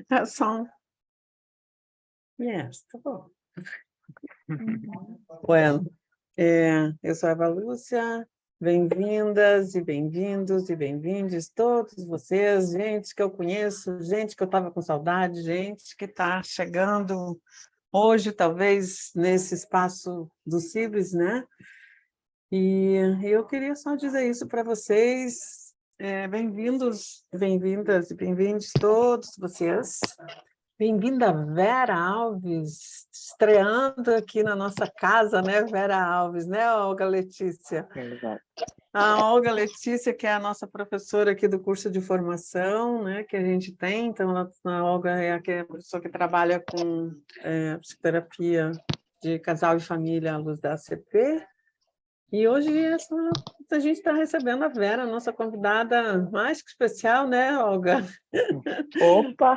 É só um yes, tá bom. Uhum. Bueno, eu sou a Eva Lúcia, bem-vindas e bem-vindos e bem-vindes todos vocês, gente que eu conheço, gente que eu estava com saudade, gente que está chegando hoje, talvez, nesse espaço do Cibres, né? E eu queria só dizer isso para vocês, bem-vindos, bem-vindas e bem-vindos todos vocês. Bem-vinda, Vera Alves, estreando aqui na nossa casa, né, Vera Alves, né, Olga Letícia? Exato. A Olga Letícia, que é a nossa professora aqui do curso de formação, né, que a gente tem, então a Olga é a pessoa que trabalha com psicoterapia de casal e família à luz da ACP, e hoje a gente está recebendo a Vera, nossa convidada mais que especial, né, Olga? Opa!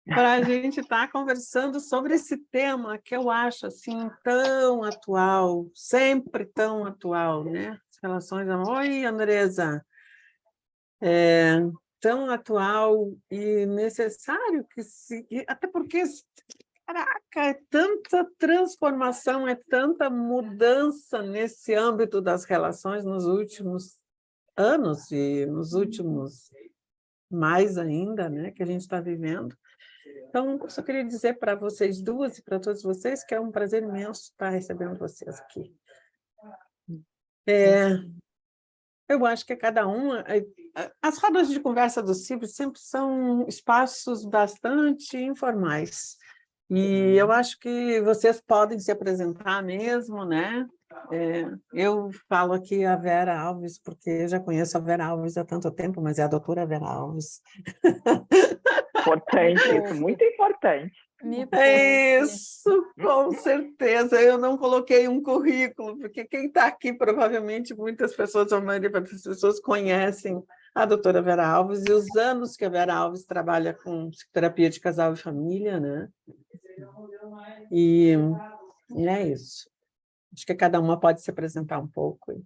Para a gente estar conversando sobre esse tema que eu acho assim tão atual, sempre tão atual, né? As relações, oi, Andresa, tão atual e necessário até porque, caraca, é tanta transformação, é tanta mudança nesse âmbito das relações nos últimos anos e nos últimos mais ainda, né, que a gente está vivendo. Então, eu só queria dizer para vocês duas e para todos vocês que é um prazer imenso estar recebendo vocês aqui. Eu acho que cada uma... As rodas de conversa do CIB sempre são espaços bastante informais. E eu acho que vocês podem se apresentar mesmo, né? Eu falo aqui a Vera Alves, porque eu já conheço a Vera Alves há tanto tempo, mas é a doutora Vera Alves. Importante isso, muito importante. Me é isso, com certeza. Eu não coloquei um currículo, porque quem está aqui, provavelmente, muitas pessoas, a maioria das pessoas conhecem a doutora Vera Alves e os anos que a Vera Alves trabalha com psicoterapia de casal e família, né? E é isso. Acho que cada uma pode se apresentar um pouco.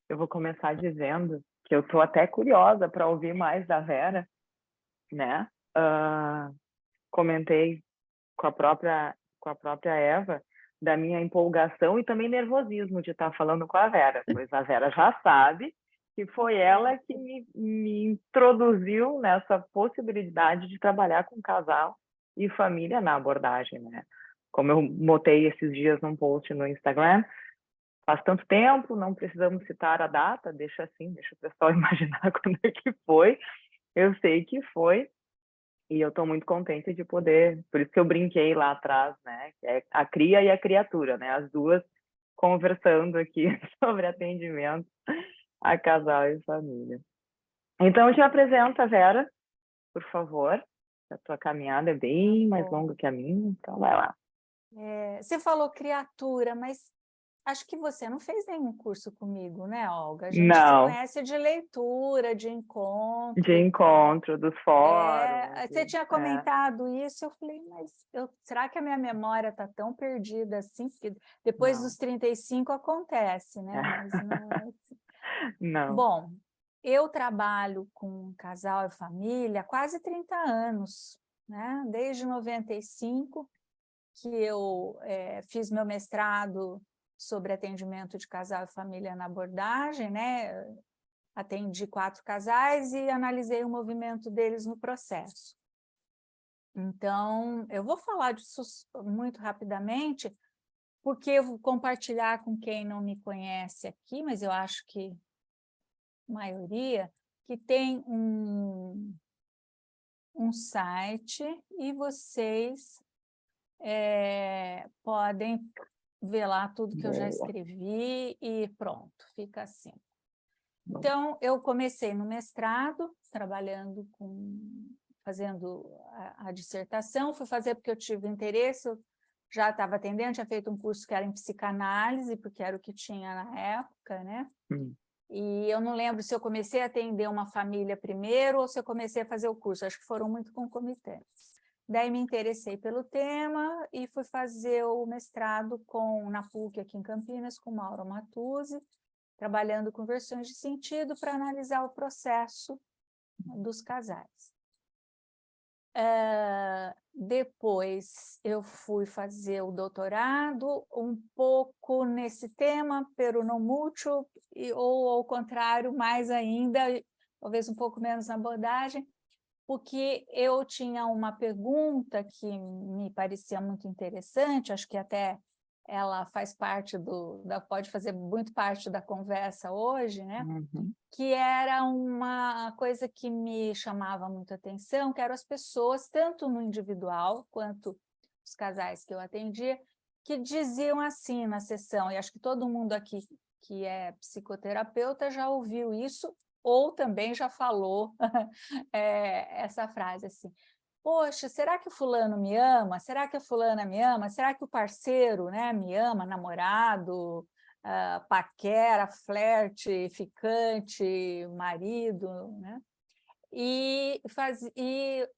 Eu vou começar dizendo que eu estou até curiosa para ouvir mais da Vera, né? Comentei com a própria Eva da minha empolgação e também nervosismo de estar falando com a Vera, pois a Vera já sabe que foi ela que me introduziu nessa possibilidade de trabalhar com casal e família na abordagem, né? Como eu botei esses dias num post no Instagram, faz tanto tempo, não precisamos citar a data, deixa assim, deixa o pessoal imaginar quando é que foi. Eu sei que foi, e eu estou muito contente de poder, por isso que eu brinquei lá atrás, né? Que é a cria e a criatura, né? As duas conversando aqui sobre atendimento a casal e família. Então, eu te apresento a Vera, por favor. A tua caminhada é bem mais longa que a minha, então vai lá. Você falou criatura, mas acho que você não fez nenhum curso comigo, né, Olga? A gente se Não, conhece de leitura, de encontro de e tal. encontro, dos fóruns. Você tinha comentado isso, eu falei, mas será que a minha memória está tão perdida assim? Porque depois Não. dos 35 acontece, né? Mas não é assim. Não. Bom, eu trabalho com casal e família há quase 30 anos, né? Desde 95, que eu fiz meu mestrado sobre atendimento de casal e família na abordagem, né? Atendi 4 casais e analisei o movimento deles no processo. Então, eu vou falar disso muito rapidamente, porque eu vou compartilhar com quem não me conhece aqui, mas eu acho que a maioria, que tem um site e vocês podem ver lá tudo que eu já escrevi e pronto, fica assim. Então, eu comecei no mestrado, fazendo a dissertação, fui fazer porque eu tive interesse, eu já estava atendendo, tinha feito um curso que era em psicanálise, porque era o que tinha na época, né? E eu não lembro se eu comecei a atender uma família primeiro ou se eu comecei a fazer o curso, acho que foram muito concomitantes. Daí me interessei pelo tema e fui fazer o mestrado na PUC aqui em Campinas, com Mauro Matuzzi, trabalhando com versões de sentido para analisar o processo dos casais. depois eu fui fazer o doutorado, um pouco nesse tema, pero não muito, ou ao contrário, mais ainda, talvez um pouco menos na abordagem, porque eu tinha uma pergunta que me parecia muito interessante, acho que até ela faz parte pode fazer muito parte da conversa hoje, né? Uhum. Que era uma coisa que me chamava muito atenção, que eram as pessoas, tanto no individual quanto os casais que eu atendia, que diziam assim na sessão, e acho que todo mundo aqui que é psicoterapeuta já ouviu isso, ou também já falou essa frase assim: poxa, será que o fulano me ama? Será que a fulana me ama? Será que o parceiro, né, me ama? Namorado, paquera, flerte, ficante, marido, né? E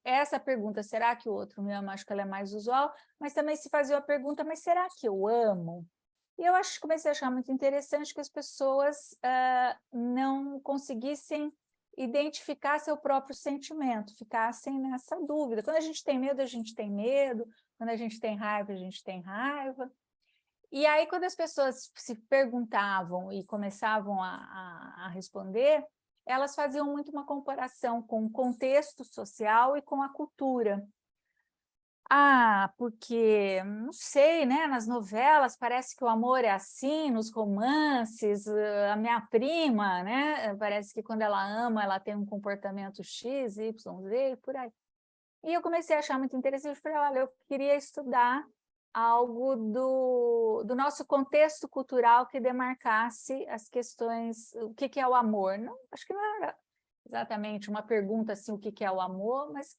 essa pergunta, será que o outro me ama? Acho que ela é mais usual, mas também se fazia a pergunta, mas será que eu amo? E eu comecei a achar muito interessante que as pessoas não conseguissem identificar seu próprio sentimento, ficassem nessa dúvida. Quando a gente tem medo, a gente tem medo. Quando a gente tem raiva, a gente tem raiva. E aí, quando as pessoas se perguntavam e começavam a responder, elas faziam muito uma comparação com o contexto social e com a cultura. Porque, não sei, né? Nas novelas parece que o amor é assim, nos romances, a minha prima, né? Parece que quando ela ama, ela tem um comportamento X, Y, Z, e por aí. E eu comecei a achar muito interessante, falei, olha, eu queria estudar algo do nosso contexto cultural que demarcasse as questões, o que é o amor. Não, acho que não era exatamente uma pergunta assim, o que é o amor, mas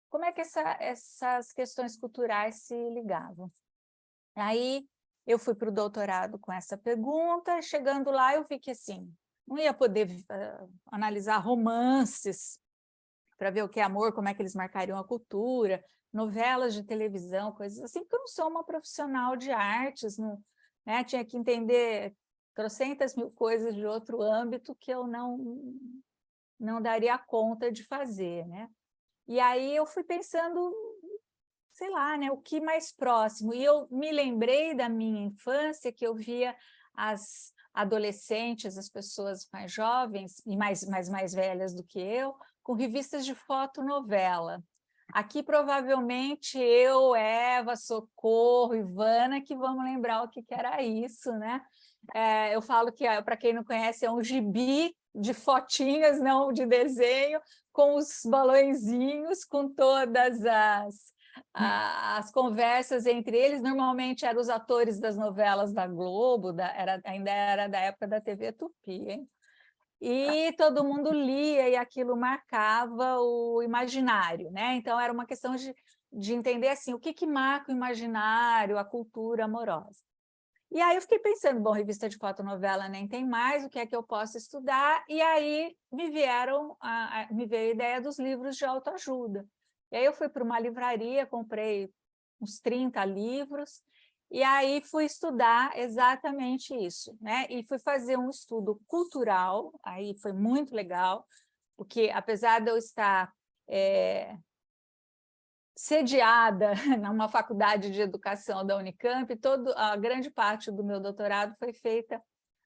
como é que essas questões culturais se ligavam. Aí eu fui para o doutorado com essa pergunta, chegando lá eu vi que assim, não ia poder analisar romances para ver o que é amor, como é que eles marcariam a cultura, novelas de televisão, coisas assim, porque eu não sou uma profissional de artes, não, né? Tinha que entender trocentas mil coisas de outro âmbito que eu não daria conta de fazer, né? E aí eu fui pensando, sei lá, né, o que mais próximo. E eu me lembrei da minha infância, que eu via as adolescentes, as pessoas mais jovens e mais velhas do que eu, com revistas de fotonovela. Aqui, provavelmente, eu, Eva, Socorro, Ivana, que vamos lembrar o que era isso, né? Eu falo que, para quem não conhece, é um gibi de fotinhas, não de desenho, com os balõezinhos, com todas as conversas entre eles. Normalmente eram os atores das novelas da Globo, ainda era da época da TV Tupi, hein? E todo mundo lia e aquilo marcava o imaginário, né? Então era uma questão de entender assim, o que marca o imaginário, a cultura amorosa. E aí eu fiquei pensando, bom, revista de fotonovela nem tem mais, o que é que eu posso estudar? E aí me veio a ideia dos livros de autoajuda. E aí eu fui para uma livraria, comprei uns 30 livros, e aí fui estudar exatamente isso, né? E fui fazer um estudo cultural, aí foi muito legal, porque apesar de eu estar sediada numa faculdade de educação da Unicamp, a grande parte do meu doutorado foi feita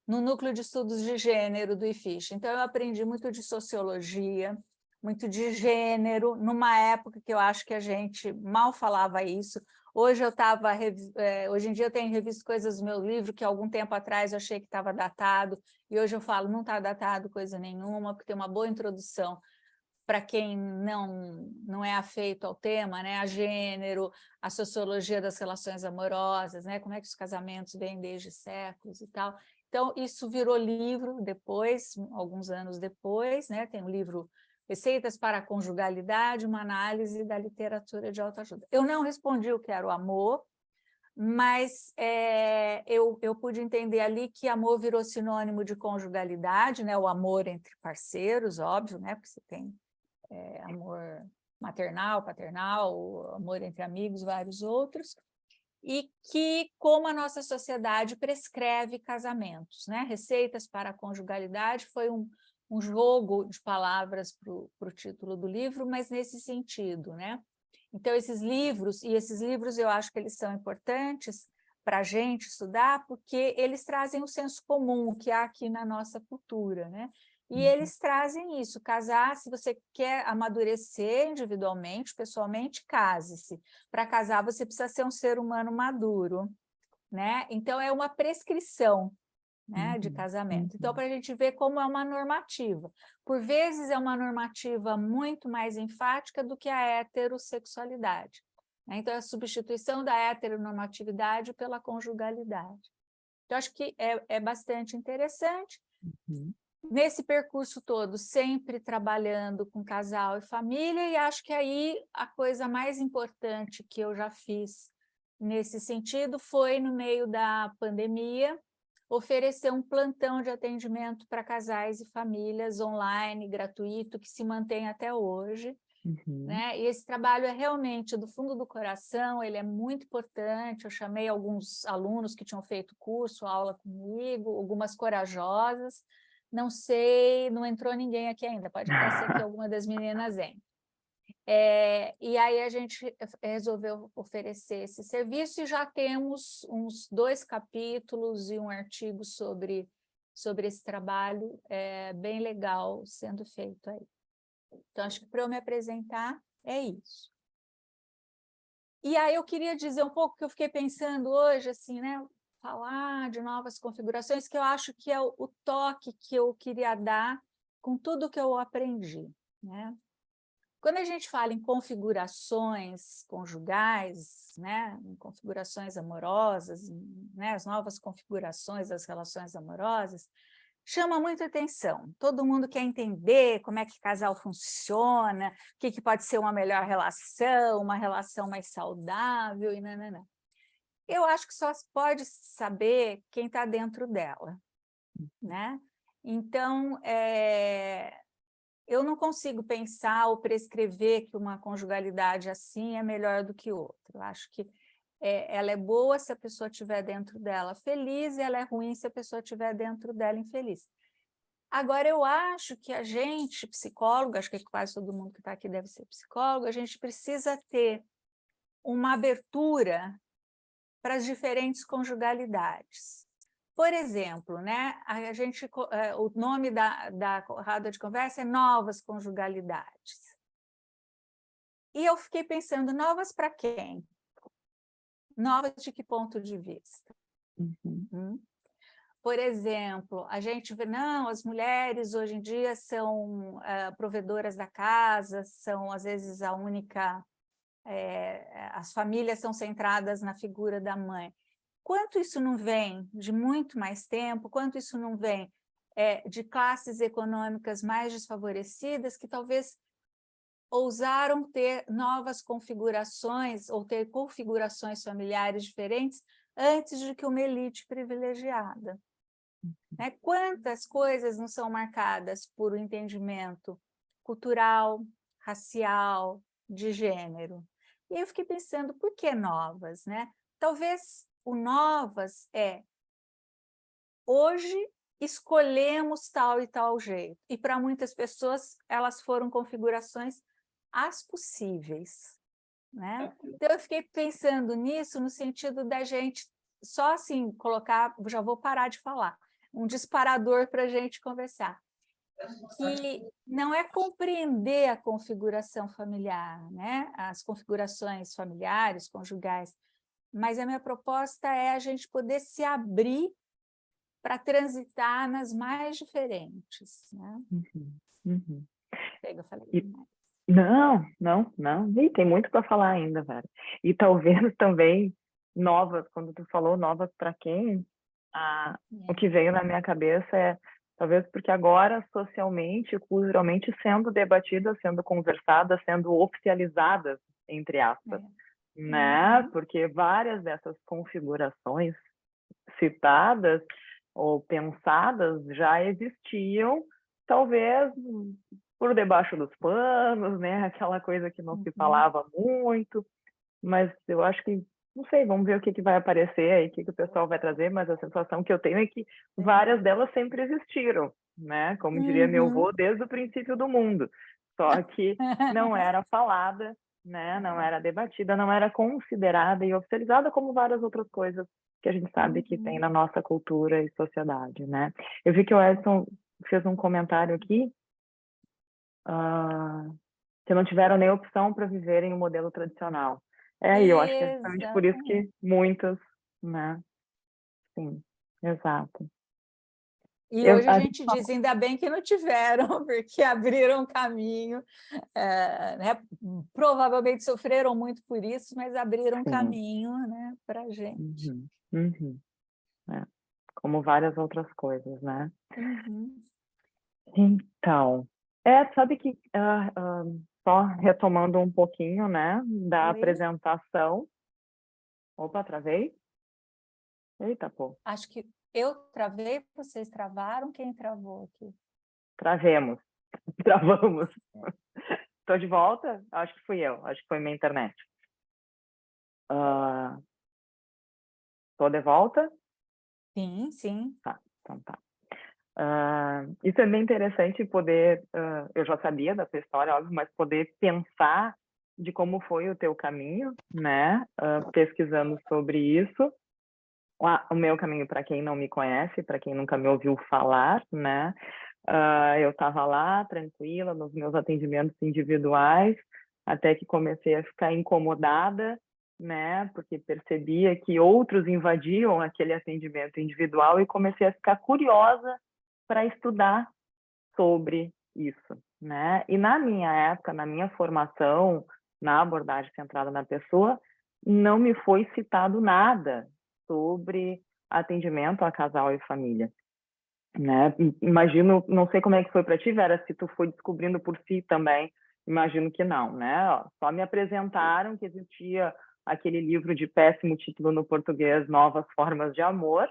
no núcleo de estudos de gênero do IFISH. Então, eu aprendi muito de sociologia, muito de gênero, numa época que eu acho que a gente mal falava isso. Hoje em dia eu tenho revisto coisas do meu livro que algum tempo atrás eu achei que estava datado, e hoje eu falo, não está datado coisa nenhuma, porque tem uma boa introdução para quem não é afeito ao tema, né? A gênero, a sociologia das relações amorosas, né? Como é que os casamentos vêm desde séculos e tal. Então, isso virou livro depois, alguns anos depois, né? Tem o livro Receitas para a Conjugalidade, uma análise da literatura de autoajuda. Eu não respondi o que era o amor, mas eu pude entender ali que amor virou sinônimo de conjugalidade, né? O amor entre parceiros, óbvio, né? Porque você tem amor maternal, paternal, amor entre amigos, vários outros, e que como a nossa sociedade prescreve casamentos, né? Receitas para a Conjugalidade foi um jogo de palavras para o título do livro, mas nesse sentido, né? Então, esses livros eu acho que eles são importantes para a gente estudar, porque eles trazem o senso comum, o que há aqui na nossa cultura, né? E eles trazem isso, casar, se você quer amadurecer individualmente, pessoalmente, case-se. Para casar, você precisa ser um ser humano maduro, né? Então, é uma prescrição, né, de casamento. Então, para a gente ver como é uma normativa. Por vezes, é uma normativa muito mais enfática do que a heterossexualidade, né? Então, é a substituição da heteronormatividade pela conjugalidade. Então, acho que é bastante interessante. Nesse percurso todo, sempre trabalhando com casal e família, e acho que aí a coisa mais importante que eu já fiz nesse sentido foi, no meio da pandemia, oferecer um plantão de atendimento para casais e famílias online, gratuito, que se mantém até hoje. Né? E esse trabalho é realmente do fundo do coração, ele é muito importante. Eu chamei alguns alunos que tinham feito curso, aula comigo, algumas corajosas. Não sei, não entrou ninguém aqui ainda, pode até ser que alguma das meninas entre. E aí a gente resolveu oferecer esse serviço e já temos uns 2 capítulos e um artigo sobre esse trabalho bem legal sendo feito aí. Então, acho que para eu me apresentar é isso. E aí eu queria dizer um pouco que eu fiquei pensando hoje, assim, né? Falar de novas configurações, que eu acho que é o toque que eu queria dar com tudo que eu aprendi, né? Quando a gente fala em configurações conjugais, né, em configurações amorosas, né, as novas configurações das relações amorosas, chama muita atenção. Todo mundo quer entender como é que casal funciona, o que pode ser uma melhor relação, uma relação mais saudável, e nananã. Eu acho que só pode saber quem está dentro dela, né? Então, eu não consigo pensar ou prescrever que uma conjugalidade assim é melhor do que outra. Eu acho que ela é boa se a pessoa estiver dentro dela feliz, e ela é ruim se a pessoa estiver dentro dela infeliz. Agora, eu acho que a gente, psicólogo, acho que quase todo mundo que está aqui deve ser psicólogo, a gente precisa ter uma abertura para as diferentes conjugalidades. Por exemplo, né, o nome da roda de conversa é Novas Conjugalidades. E eu fiquei pensando, novas para quem? Novas de que ponto de vista? Por exemplo, a gente vê, não, as mulheres hoje em dia são provedoras da casa, são às vezes a única... as famílias são centradas na figura da mãe. Quanto isso não vem de muito mais tempo, quanto isso não vem de classes econômicas mais desfavorecidas que talvez ousaram ter novas configurações ou ter configurações familiares diferentes antes de que uma elite privilegiada. Né? Quantas coisas não são marcadas por um entendimento cultural, racial, de gênero? E eu fiquei pensando, por que novas? Né? Talvez o novas hoje escolhemos tal e tal jeito, e para muitas pessoas elas foram configurações as possíveis, né? Então eu fiquei pensando nisso no sentido da gente só assim colocar, já vou parar de falar, um disparador para a gente conversar, que não é compreender a configuração familiar, né? As configurações familiares, conjugais, mas a minha proposta é a gente poder se abrir para transitar nas mais diferentes, né? Eu falei demais. Não. E tem muito para falar ainda, Vera. E talvez também novas, quando tu falou novas para quem, o que veio na minha cabeça é talvez porque agora socialmente, culturalmente sendo debatidas, sendo conversadas, sendo oficializadas, entre aspas, né? Porque várias dessas configurações citadas ou pensadas já existiam, talvez por debaixo dos panos, né? Aquela coisa que não se falava muito, mas eu acho que, não sei, vamos ver o que vai aparecer aí, o que o pessoal vai trazer, mas a sensação que eu tenho é que várias delas sempre existiram, né? Como diria meu avô, desde o princípio do mundo. Só que não era falada, né? Não era debatida, não era considerada e oficializada como várias outras coisas que a gente sabe que tem na nossa cultura e sociedade, né? Eu vi que o Edson fez um comentário aqui, que não tiveram nem opção para viverem o modelo tradicional. E eu acho que é justamente por isso que muitas, né? Sim, exato. E hoje a gente diz, ainda bem que não tiveram, porque abriram caminho, né? Provavelmente sofreram muito por isso, mas abriram caminho, né, para a gente. É. Como várias outras coisas, né? Então, sabe que, só retomando um pouquinho, né, da apresentação. Opa, travei? Eita, pô. Acho que eu travei, vocês travaram, quem travou aqui? Travamos. Estou de volta? Acho que fui eu, acho que foi minha internet. Estou de volta? Sim, sim. Tá, então tá. Isso é bem interessante poder, eu já sabia da tua história, óbvio, mas poder pensar de como foi o teu caminho, né, pesquisando sobre isso. O meu caminho, para quem não me conhece, para quem nunca me ouviu falar, né, eu estava lá, tranquila, nos meus atendimentos individuais, até que comecei a ficar incomodada, né, porque percebia que outros invadiam aquele atendimento individual e comecei a ficar curiosa para estudar sobre isso, né? E na minha época, na minha formação, na abordagem centrada na pessoa, não me foi citado nada sobre atendimento a casal e família, né? Imagino, não sei como é que foi para ti, Vera, se tu foi descobrindo por si também, imagino que não, né? Só me apresentaram que existia aquele livro de péssimo título no português, Novas Formas de Amor,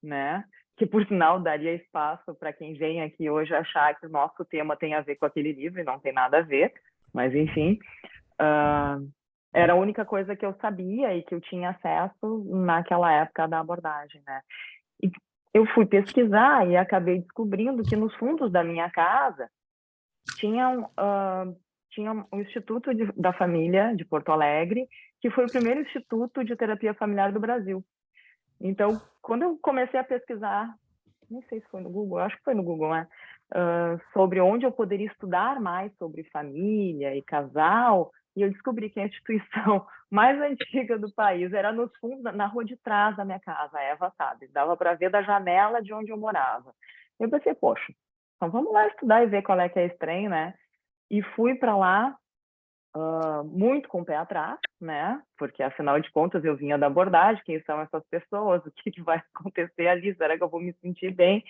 né? Que, por sinal, daria espaço para quem vem aqui hoje achar que o nosso tema tem a ver com aquele livro, e não tem nada a ver, mas, enfim, era a única coisa que eu sabia e que eu tinha acesso naquela época da abordagem, né? E eu fui pesquisar e acabei descobrindo que nos fundos da minha casa tinha um Instituto da Família de Porto Alegre, que foi o primeiro instituto de terapia familiar do Brasil. Então, quando eu comecei a pesquisar, nem sei se foi no Google, acho que foi no Google, né? Sobre onde eu poderia estudar mais sobre família e casal, e eu descobri que a instituição mais antiga do país era nos fundos, na rua de trás da minha casa, a Eva sabe, dava para ver da janela de onde eu morava. Eu pensei, poxa, então vamos lá estudar e ver qual é que é esse trem, né? E fui para lá muito com o pé atrás, né? Porque, afinal de contas, eu vinha da abordagem, quem são essas pessoas, o que vai acontecer ali, será que eu vou me sentir bem?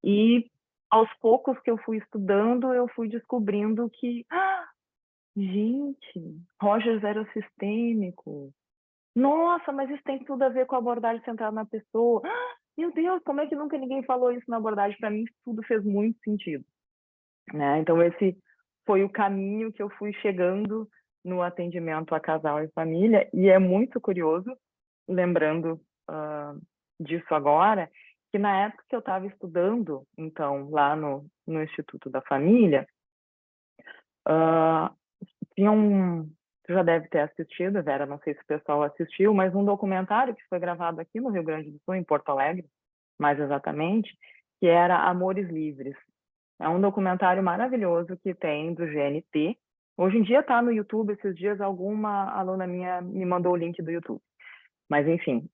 E, aos poucos que eu fui estudando, eu fui descobrindo que, gente, Rogers era sistêmico. Nossa, mas isso tem tudo a ver com a abordagem centrada na pessoa. Meu Deus, como é que nunca ninguém falou isso na abordagem? Para mim, tudo fez muito sentido, né? Então, esse foi o caminho que eu fui chegando no atendimento a casal e família, e é muito curioso, lembrando disso agora, que na época que eu estava estudando, então, lá no Instituto da Família, tinha tu já deve ter assistido, Vera, não sei se o pessoal assistiu, mas um documentário que foi gravado aqui no Rio Grande do Sul, em Porto Alegre, mais exatamente, que era Amores Livres. É um documentário maravilhoso que tem do GNT. Hoje em dia está no YouTube, esses dias alguma aluna minha me mandou o link do YouTube. Mas, enfim.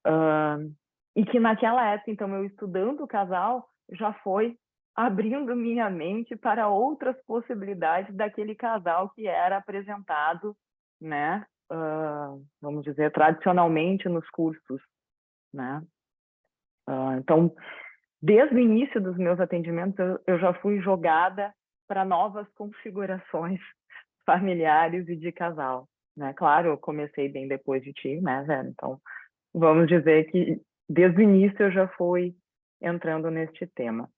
E que naquela época, então, eu estudando o casal, já foi abrindo minha mente para outras possibilidades daquele casal que era apresentado, né? Vamos dizer, tradicionalmente nos cursos, né? Então, desde o início dos meus atendimentos, eu já fui jogada para novas configurações familiares e de casal, né? Claro, eu comecei bem depois de ti, né, Vera? Então, vamos dizer que desde o início eu já fui entrando neste tema.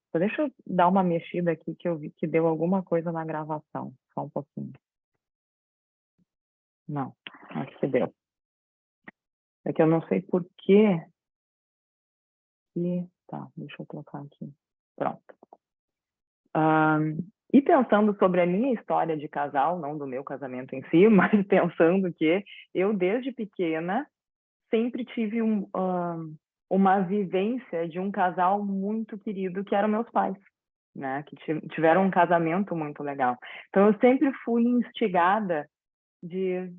Então, deixa eu dar uma mexida aqui que eu vi que deu alguma coisa na gravação. Só um pouquinho. Não, acho que deu. É que eu não sei por quê. Tá, deixa eu trocar aqui. Pronto. E pensando sobre a minha história de casal, não do meu casamento em si, mas pensando que eu, desde pequena, sempre tive uma vivência de um casal muito querido, que eram meus pais, né? Que tiveram um casamento muito legal. Então, eu sempre fui instigada de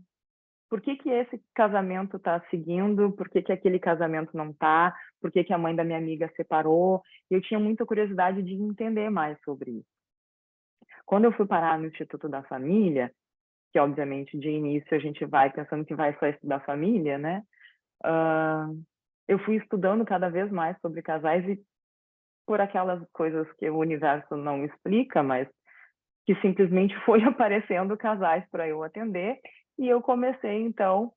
por que esse casamento está seguindo, por que aquele casamento não está, por que a mãe da minha amiga separou. Eu tinha muita curiosidade de entender mais sobre isso. Quando eu fui parar no Instituto da Família, que obviamente de início a gente vai pensando que vai só estudar família, né? Eu fui estudando cada vez mais sobre casais e por aquelas coisas que o universo não explica, mas que simplesmente foi aparecendo casais para eu atender, e eu comecei, então,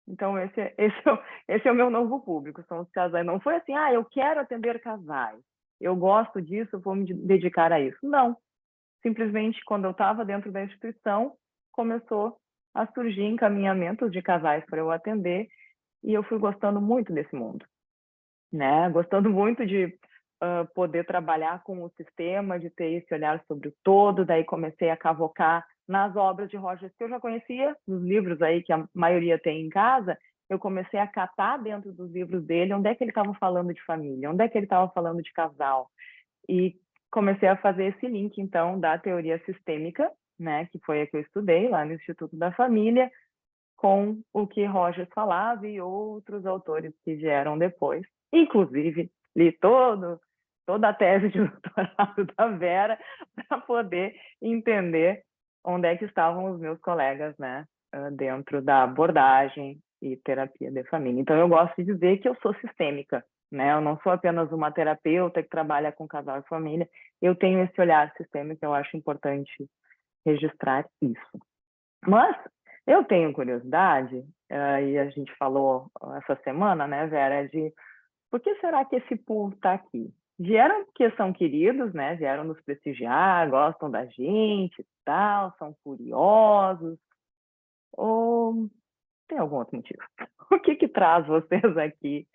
então esse é o meu novo público, são os casais. Não foi assim, eu quero atender casais, eu gosto disso, vou me dedicar a isso. Não, simplesmente quando eu estava dentro da instituição, começou a surgir encaminhamentos de casais para eu atender, e eu fui gostando muito desse mundo, né? Gostando muito de poder trabalhar com o sistema, de ter esse olhar sobre o todo. Daí comecei a cavocar nas obras de Rogers que eu já conhecia, nos livros aí que a maioria tem em casa. Eu comecei a catar dentro dos livros dele onde é que ele estava falando de família, onde é que ele estava falando de casal. E comecei a fazer esse link, então, da teoria sistêmica, né, que foi a que eu estudei lá no Instituto da Família, com o que Rogers falava e outros autores que vieram depois. Inclusive, li toda a tese de doutorado da Vera para poder entender onde é que estavam os meus colegas, né, dentro da abordagem e terapia de família. Então, eu gosto de dizer que eu sou sistêmica, né? Eu não sou apenas uma terapeuta que trabalha com casal e família, eu tenho esse olhar sistêmico, eu acho importante registrar isso. Mas eu tenho curiosidade, e a gente falou essa semana, né, Vera, de por que será que esse povo está aqui? Vieram porque são queridos, né? Vieram nos prestigiar, gostam da gente e tal, são curiosos. Ou tem algum outro motivo? O que traz vocês aqui?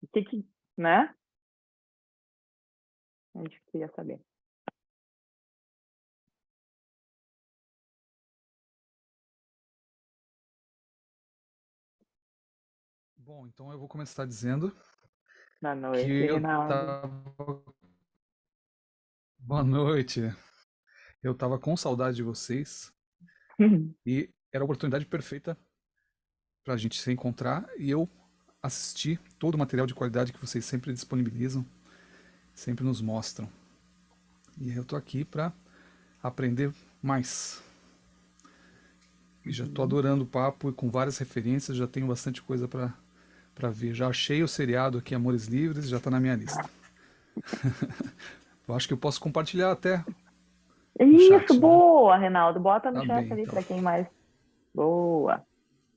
O que, né? A gente queria saber. Bom, então eu vou começar dizendo Boa noite, que eu Reinaldo. Boa noite. Eu estava com saudade de vocês e era a oportunidade perfeita para a gente se encontrar e eu assistir todo o material de qualidade que vocês sempre disponibilizam, sempre nos mostram. E eu estou aqui para aprender mais. E já estou adorando o papo e com várias referências, já tenho bastante coisa para ver. Já achei o seriado aqui, Amores Livres, já está na minha lista. Eu acho que eu posso compartilhar até no chat, Isso, né? boa, Reinaldo. Bota no Tá chat bem, ali então. para quem mais. Boa.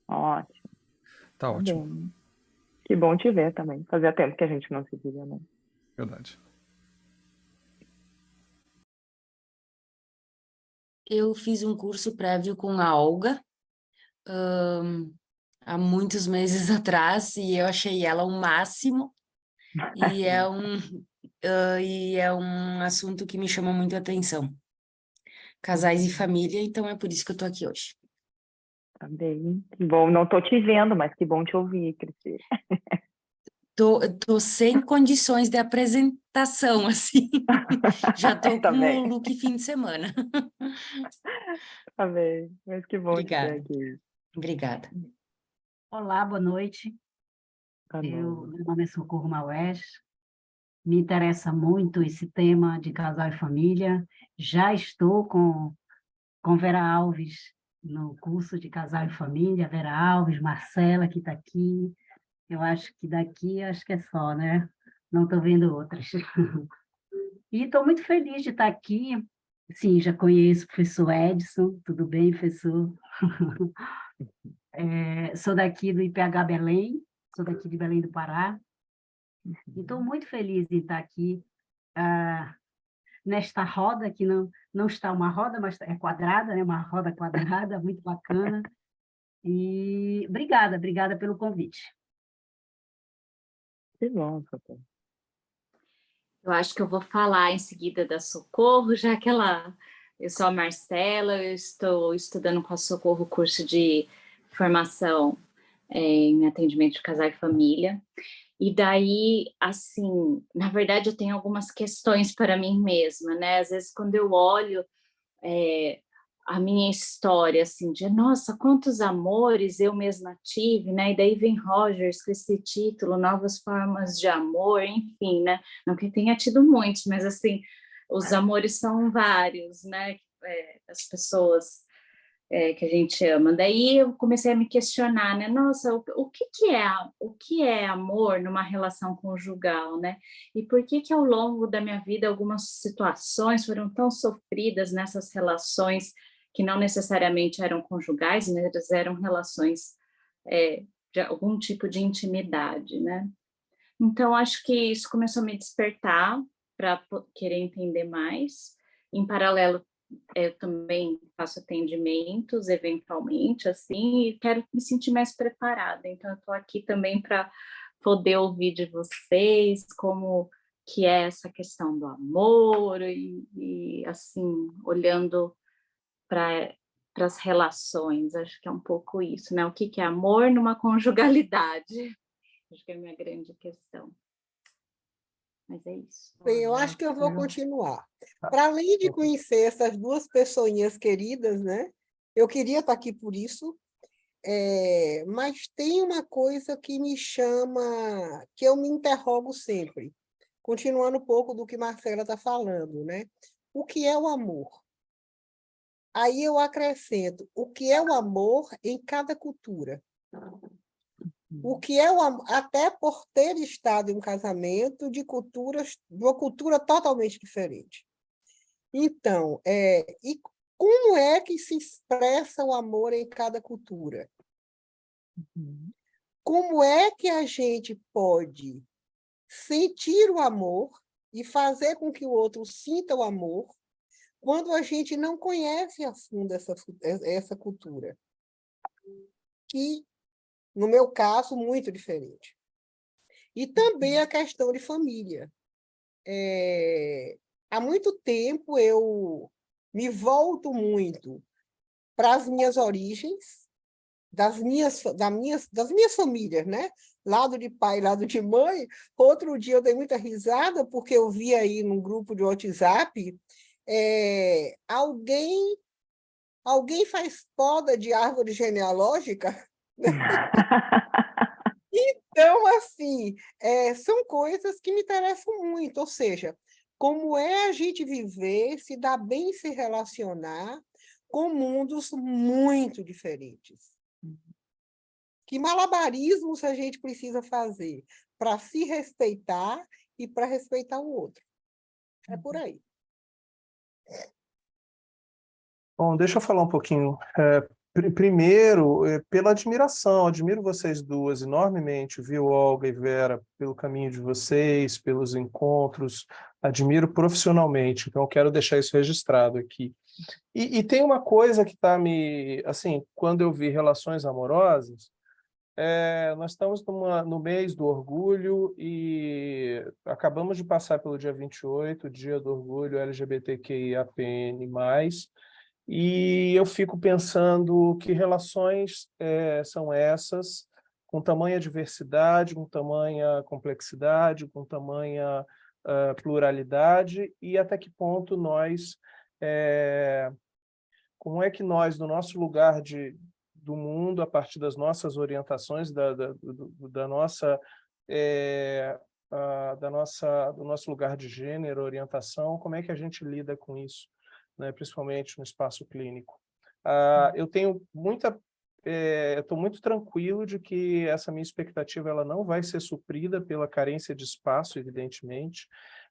Ótimo. Tá ótimo. Bem. Que bom te ver também. Fazia tempo que a gente não se via, né? Verdade. Eu fiz um curso prévio com a Olga há muitos meses atrás e eu achei ela o máximo e é um assunto que me chama muito a atenção. Casais e família, então é por isso que eu estou aqui hoje. Tá bem. Que bom, não tô te vendo, mas que bom te ouvir, Cristina. Tô sem condições de apresentação, assim. Já tô Tá com bem. o look fim de semana. Tá bem, mas que bom te ter Obrigada. aqui. Obrigada. Olá, boa noite. Tá bom. Meu nome é Socorro Maués. Me interessa muito esse tema de casal e família. Já estou com Vera Alves no curso de casal e família. Vera Alves, Marcela, que está aqui. Eu acho que daqui, acho que é só, né? Não estou vendo outras. E estou muito feliz de estar aqui. Sim, já conheço o professor Edson. Tudo bem, professor? Sou daqui do IPH Belém, sou daqui de Belém do Pará. E estou muito feliz de estar aqui nesta roda, que não está uma roda, mas é quadrada, né? Uma roda quadrada, muito bacana. E obrigada pelo convite. Que bom, Socorro. Eu acho que eu vou falar em seguida da Socorro, já que eu sou a Marcela, eu estou estudando com a Socorro o curso de formação em atendimento de casal e família. E daí, assim, na verdade, eu tenho algumas questões para mim mesma, né? Às vezes, quando eu olho a minha história, assim, de nossa, quantos amores eu mesma tive, né? E daí vem Rogers com esse título, Novas Formas de Amor, enfim, né? Não que tenha tido muitos, mas, assim, os amores são vários, né? As pessoas que a gente ama. Daí eu comecei a me questionar, né? Nossa, o que é amor numa relação conjugal, né? E por que ao longo da minha vida algumas situações foram tão sofridas nessas relações que não necessariamente eram conjugais, mas eram relações de algum tipo de intimidade, né? Então, acho que isso começou a me despertar para querer entender mais. Em paralelo, eu também faço atendimentos, eventualmente, assim, e quero me sentir mais preparada. Então, eu estou aqui também para poder ouvir de vocês como que é essa questão do amor e assim, olhando para as relações. Acho que é um pouco isso, né? O que é amor numa conjugalidade? Acho que é a minha grande questão. Mas é isso. Bem, eu acho que eu vou continuar. Para além de conhecer essas duas pessoinhas queridas, né? Eu queria estar aqui por isso, mas tem uma coisa que me chama, que eu me interrogo sempre, continuando um pouco do que Marcela está falando, né? O que é o amor? Aí eu acrescento, o que é o amor em cada cultura? O que é o amor, até por ter estado em um casamento de uma cultura totalmente diferente. Então, e como é que se expressa o amor em cada cultura? Como é que a gente pode sentir o amor e fazer com que o outro sinta o amor quando a gente não conhece a fundo essa cultura? Que, no meu caso, muito diferente. E também a questão de família. Há muito tempo eu me volto muito para as minhas origens, das minhas famílias, né? Lado de pai, lado de mãe. Outro dia eu dei muita risada, porque eu vi aí num grupo de WhatsApp alguém faz poda de árvore genealógica. Então, assim, são coisas que me interessam muito, ou seja, como é a gente viver, se dar bem, se relacionar com mundos muito diferentes. Que malabarismos a gente precisa fazer para se respeitar e para respeitar o outro? É por aí. Bom, deixa eu falar um pouquinho. Primeiro, pela admiração, admiro vocês duas enormemente, viu, Olga e Vera, pelo caminho de vocês, pelos encontros, admiro profissionalmente, então eu quero deixar isso registrado aqui. E tem uma coisa que está assim, quando eu vi relações amorosas, nós estamos no mês do orgulho e acabamos de passar pelo dia 28, dia do orgulho LGBTQIAPN+, e eu fico pensando que relações são essas, com tamanha diversidade, com tamanha complexidade, com tamanha pluralidade, e até que ponto nós, como é que nós, no nosso lugar do mundo, a partir das nossas orientações, do nosso lugar de gênero, orientação, como é que a gente lida com isso, né, principalmente no espaço clínico. Eu tenho estou muito tranquilo de que essa minha expectativa ela não vai ser suprida pela carência de espaço, evidentemente,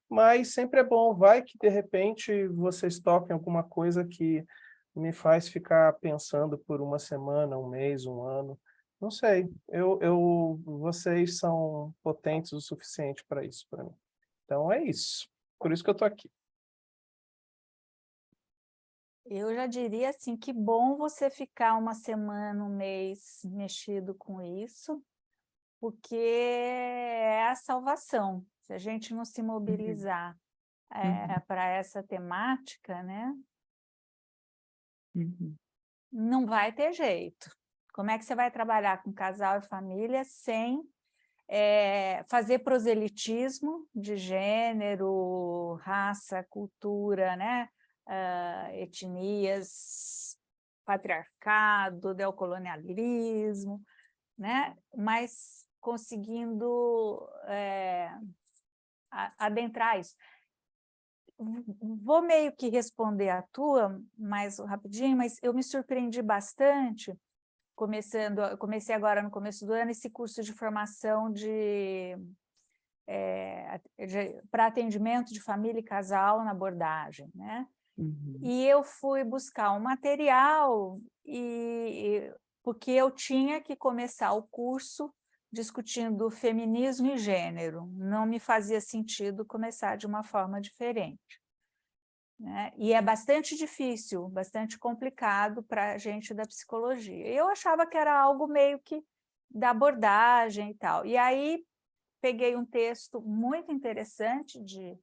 mas sempre é bom, vai que de repente vocês toquem alguma coisa que me faz ficar pensando por uma semana, um mês, um ano, não sei, vocês são potentes o suficiente para isso para mim. Então é isso, por isso que eu estou aqui. Eu já diria assim, que bom você ficar uma semana, um mês mexido com isso, porque é a salvação. Se a gente não se mobilizar para essa temática, né? Não vai ter jeito. Como é que você vai trabalhar com casal e família sem fazer proselitismo de gênero, raça, cultura, né? Etnias, patriarcado, neocolonialismo, né? Mas conseguindo adentrar isso. Vou meio que responder a tua mais rapidinho, mas eu me surpreendi bastante, comecei agora no começo do ano esse curso de formação para atendimento de família e casal na abordagem, né? E eu fui buscar um material porque eu tinha que começar o curso discutindo feminismo e gênero. Não me fazia sentido começar de uma forma diferente, né? E é bastante difícil, bastante complicado para a gente da psicologia. Eu achava que era algo meio que da abordagem e tal. E aí peguei um texto muito interessante de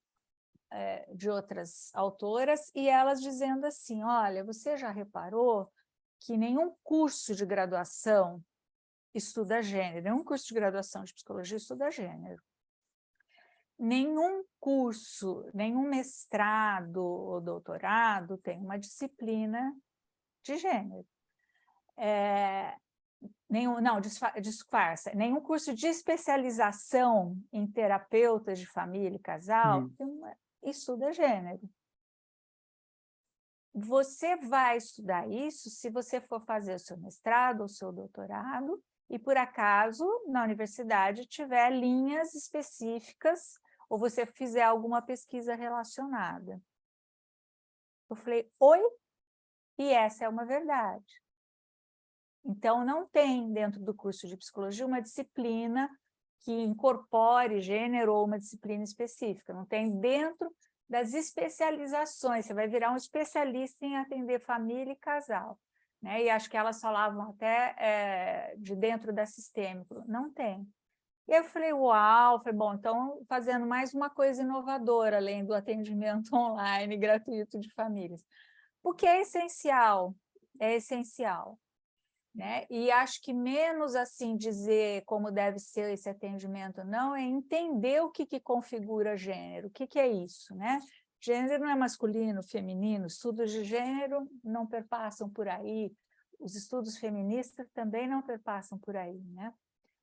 outras autoras, e elas dizendo assim, olha, você já reparou que nenhum curso de graduação estuda gênero, nenhum curso de graduação de psicologia estuda gênero. Nenhum curso, nenhum mestrado ou doutorado tem uma disciplina de gênero. Disfarça. Nenhum curso de especialização em terapeutas de família e casal estuda gênero. Você vai estudar isso se você for fazer o seu mestrado ou o seu doutorado e, por acaso, na universidade tiver linhas específicas ou você fizer alguma pesquisa relacionada. Eu falei, oi? E essa é uma verdade. Então, não tem dentro do curso de psicologia uma disciplina que incorpore gênero ou uma disciplina específica. Não tem dentro das especializações. Você vai virar um especialista em atender família e casal, né? E acho que elas falavam até de dentro da sistêmico. Não tem. E eu falei, uau, falei, bom, então fazendo mais uma coisa inovadora, além do atendimento online gratuito de famílias. Porque é essencial, né? E acho que menos assim dizer como deve ser esse atendimento, não, é entender o que configura gênero, o que é isso, né? Gênero não é masculino, feminino, estudos de gênero não perpassam por aí, os estudos feministas também não perpassam por aí, né?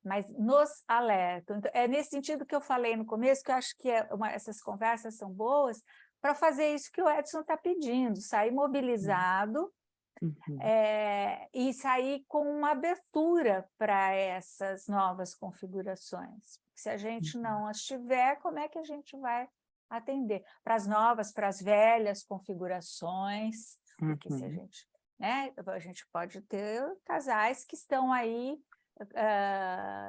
Mas nos alertam. Então, é nesse sentido que eu falei no começo, que eu acho que essas conversas são boas para fazer isso que o Edson está pedindo, sair mobilizado, e sair com uma abertura para essas novas configurações. Se a gente não as tiver, como é que a gente vai atender? Para as novas, para as velhas configurações, porque se a gente, né, a gente pode ter casais que estão aí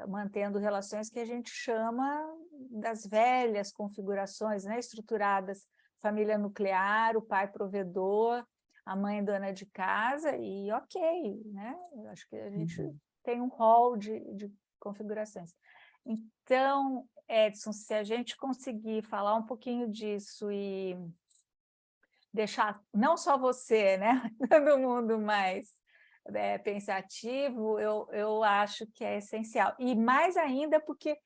mantendo relações que a gente chama das velhas configurações, né, estruturadas, família nuclear, o pai provedor, a mãe dona de casa, e ok, né? Eu acho que a gente tem um rol de configurações. Então, Edson, se a gente conseguir falar um pouquinho disso e deixar não só você, né? Todo mundo mais pensativo, eu acho que é essencial. E mais ainda porque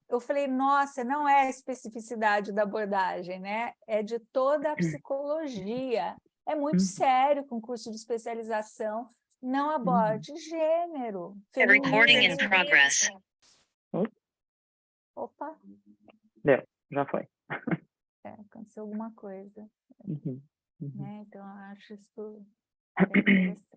eu falei, nossa, não é a especificidade da abordagem, né? É de toda a psicologia. É muito sério que um curso de especialização não aborde gênero. Recording in progress. Opa! Deu, já foi. Aconteceu alguma coisa. Né? Então, eu acho isso bem interessante.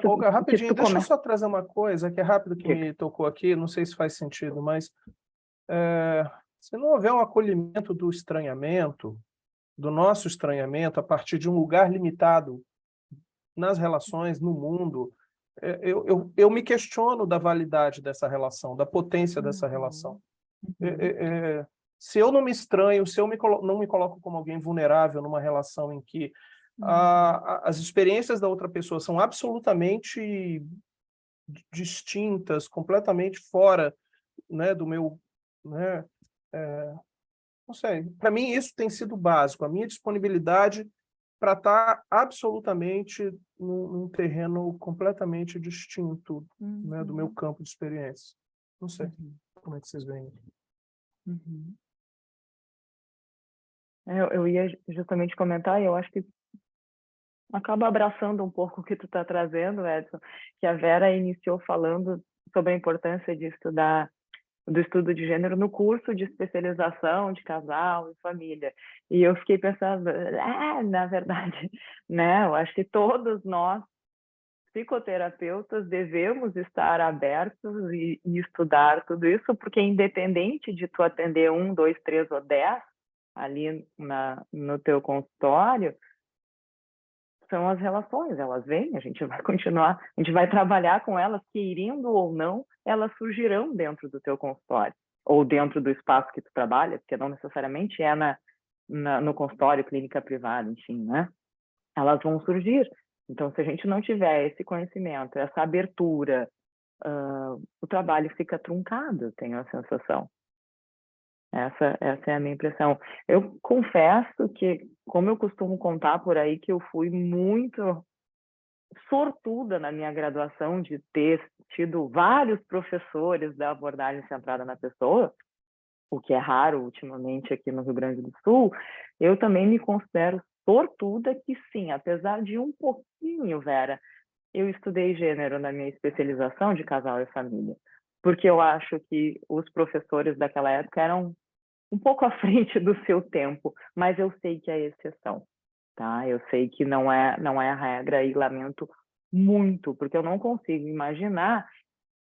Olga, rapidinho, deixa eu só trazer uma coisa que é rápido que me tocou aqui, não sei se faz sentido, mas se não houver um acolhimento do estranhamento, do nosso estranhamento, a partir de um lugar limitado nas relações, no mundo, eu me questiono da validade dessa relação, da potência dessa relação. Se eu não me estranho, se eu não me coloco como alguém vulnerável numa relação em que as experiências da outra pessoa são absolutamente distintas, completamente fora né, né, não sei, para mim isso tem sido básico, a minha disponibilidade para estar absolutamente num terreno completamente distinto, né, do meu campo de experiência. Não sei como é que vocês veem. Eu ia justamente comentar, e eu acho que acaba abraçando um pouco o que tu está trazendo, Edson, que a Vera iniciou falando sobre a importância de estudar do estudo de gênero no curso de especialização de casal e família. E eu fiquei pensando, na verdade, né, eu acho que todos nós, psicoterapeutas, devemos estar abertos e estudar tudo isso, porque independente de tu atender 1, 2, 3 ou 10 ali no teu consultório, são as relações, elas vêm, a gente vai continuar, a gente vai trabalhar com elas, querendo ou não, elas surgirão dentro do teu consultório, ou dentro do espaço que tu trabalha, porque não necessariamente é no consultório, clínica privada, enfim, né? Elas vão surgir. Então, se a gente não tiver esse conhecimento, essa abertura, o trabalho fica truncado, tenho a sensação. Essa é a minha impressão. Eu confesso que, como eu costumo contar por aí, que eu fui muito sortuda na minha graduação de ter tido vários professores da abordagem centrada na pessoa, o que é raro ultimamente aqui no Rio Grande do Sul. Eu também me considero sortuda que, sim, apesar de um pouquinho, Vera, eu estudei gênero na minha especialização de casal e família, porque eu acho que os professores daquela época eram um pouco à frente do seu tempo, mas eu sei que é exceção, tá? Eu sei que não é a regra e lamento muito, porque eu não consigo imaginar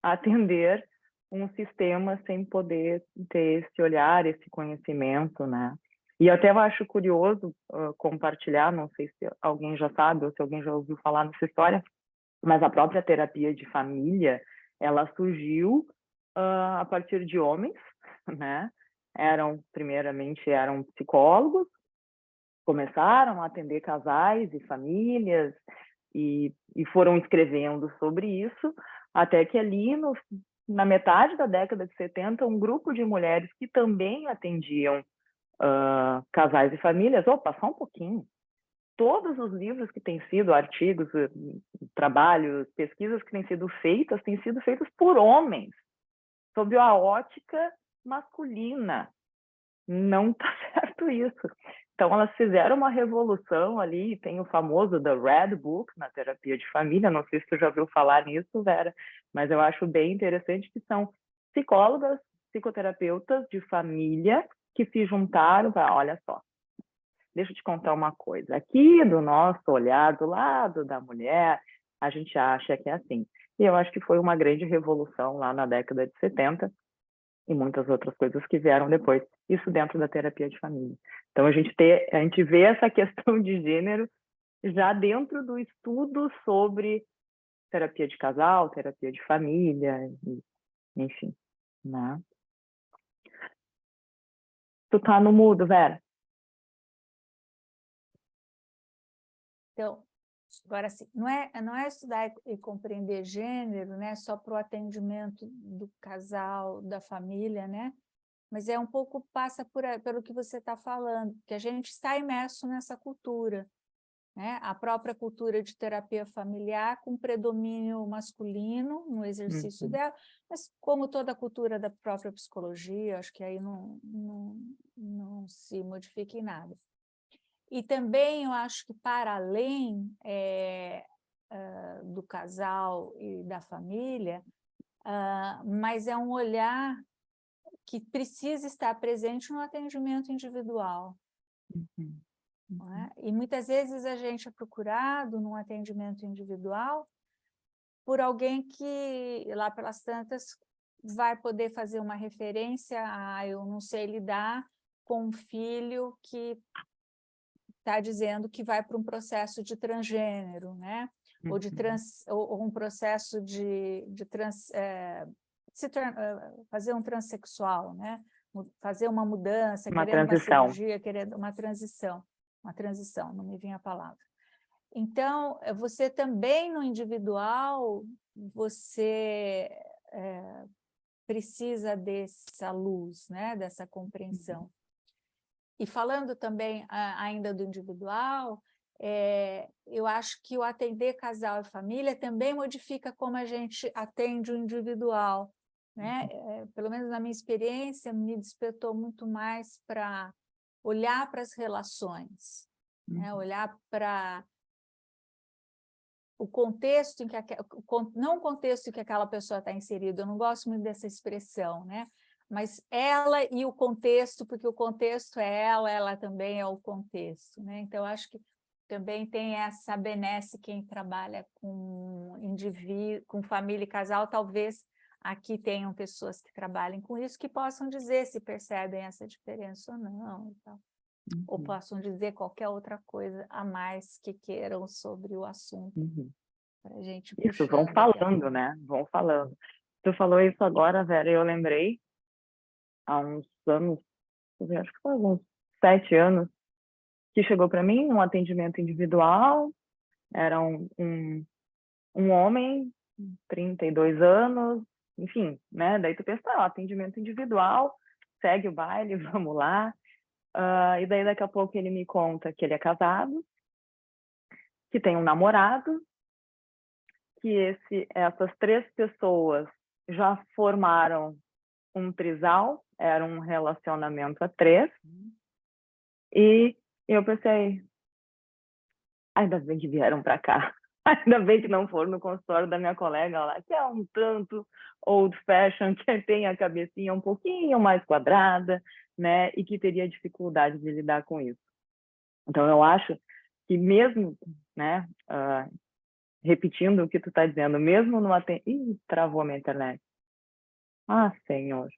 atender um sistema sem poder ter esse olhar, esse conhecimento, né? E até eu acho curioso compartilhar, não sei se alguém já sabe ou se alguém já ouviu falar nessa história, mas a própria terapia de família, ela surgiu a partir de homens, né? Primeiramente eram psicólogos, começaram a atender casais e famílias e foram escrevendo sobre isso, até que ali na metade da década de 70, um grupo de mulheres que também atendiam casais e famílias, só um pouquinho, todos os livros que têm sido, artigos, trabalhos, pesquisas que têm sido feitas por homens, sob a ótica masculina. Não está certo isso. Então, elas fizeram uma revolução ali, tem o famoso The Red Book na terapia de família, não sei se tu já ouviu falar nisso, Vera, mas eu acho bem interessante que são psicólogas, psicoterapeutas de família que se juntaram para, olha só, deixa eu te contar uma coisa, aqui do nosso olhar, do lado da mulher, a gente acha que é assim. E eu acho que foi uma grande revolução lá na década de 70, e muitas outras coisas que vieram depois, isso dentro da terapia de família. Então, a gente vê essa questão de gênero já dentro do estudo sobre terapia de casal, terapia de família, enfim, né? Tu tá no mudo, Vera. Então, agora, assim, não é estudar e compreender gênero, né, só para o atendimento do casal, da família, né? Mas um pouco passa pelo que você está falando, que a gente está imerso nessa cultura, né? A própria cultura de terapia familiar com predomínio masculino no exercício dela, mas como toda a cultura da própria psicologia, acho que aí não se modifica em nada. E também eu acho que para além do casal e da família, mas é um olhar que precisa estar presente no atendimento individual. Não é? E muitas vezes a gente é procurado num atendimento individual por alguém que, lá pelas tantas, vai poder fazer uma referência eu não sei lidar com um filho que está dizendo que vai para um processo de transgênero, né? Ou um processo fazer um transexual, né? Fazer uma mudança, querendo uma cirurgia, querendo uma transição, não me vinha a palavra. Então, você também no individual, você precisa dessa luz, né? Dessa compreensão. E falando também ainda do individual, eu acho que o atender casal e família também modifica como a gente atende o individual, né? Pelo menos na minha experiência, me despertou muito mais para olhar para as relações, né? Olhar para o contexto em que não o contexto em que aquela pessoa está inserida. Eu não gosto muito dessa expressão, né? Mas ela e o contexto, porque o contexto é ela também é o contexto, né? Então, acho que também tem essa benesse quem trabalha com indivíduo, com família e casal, talvez aqui tenham pessoas que trabalhem com isso, que possam dizer se percebem essa diferença ou não, e tal. Ou possam dizer qualquer outra coisa a mais que queiram sobre o assunto. Pra gente Isso, vão falando, né? Vão falando. Tu falou isso agora, Vera, e eu lembrei, há uns anos, acho que foi uns 7 anos, que chegou para mim um atendimento individual, era um homem, 32 anos, enfim, né? Daí tu pensa, atendimento individual, segue o baile, vamos lá. E daí daqui a pouco ele me conta que ele é casado, que tem um namorado, que essas 3 pessoas já formaram um trisal, era um relacionamento a 3, e eu pensei, ainda bem que vieram para cá, ainda bem que não foram no consultório da minha colega lá, que é um tanto old fashion, que tem a cabecinha um pouquinho mais quadrada, né, e que teria dificuldade de lidar com isso. Então, eu acho que mesmo, né, repetindo o que tu está dizendo, mesmo no atendimento... Ih, travou a minha internet. Ah, Senhor.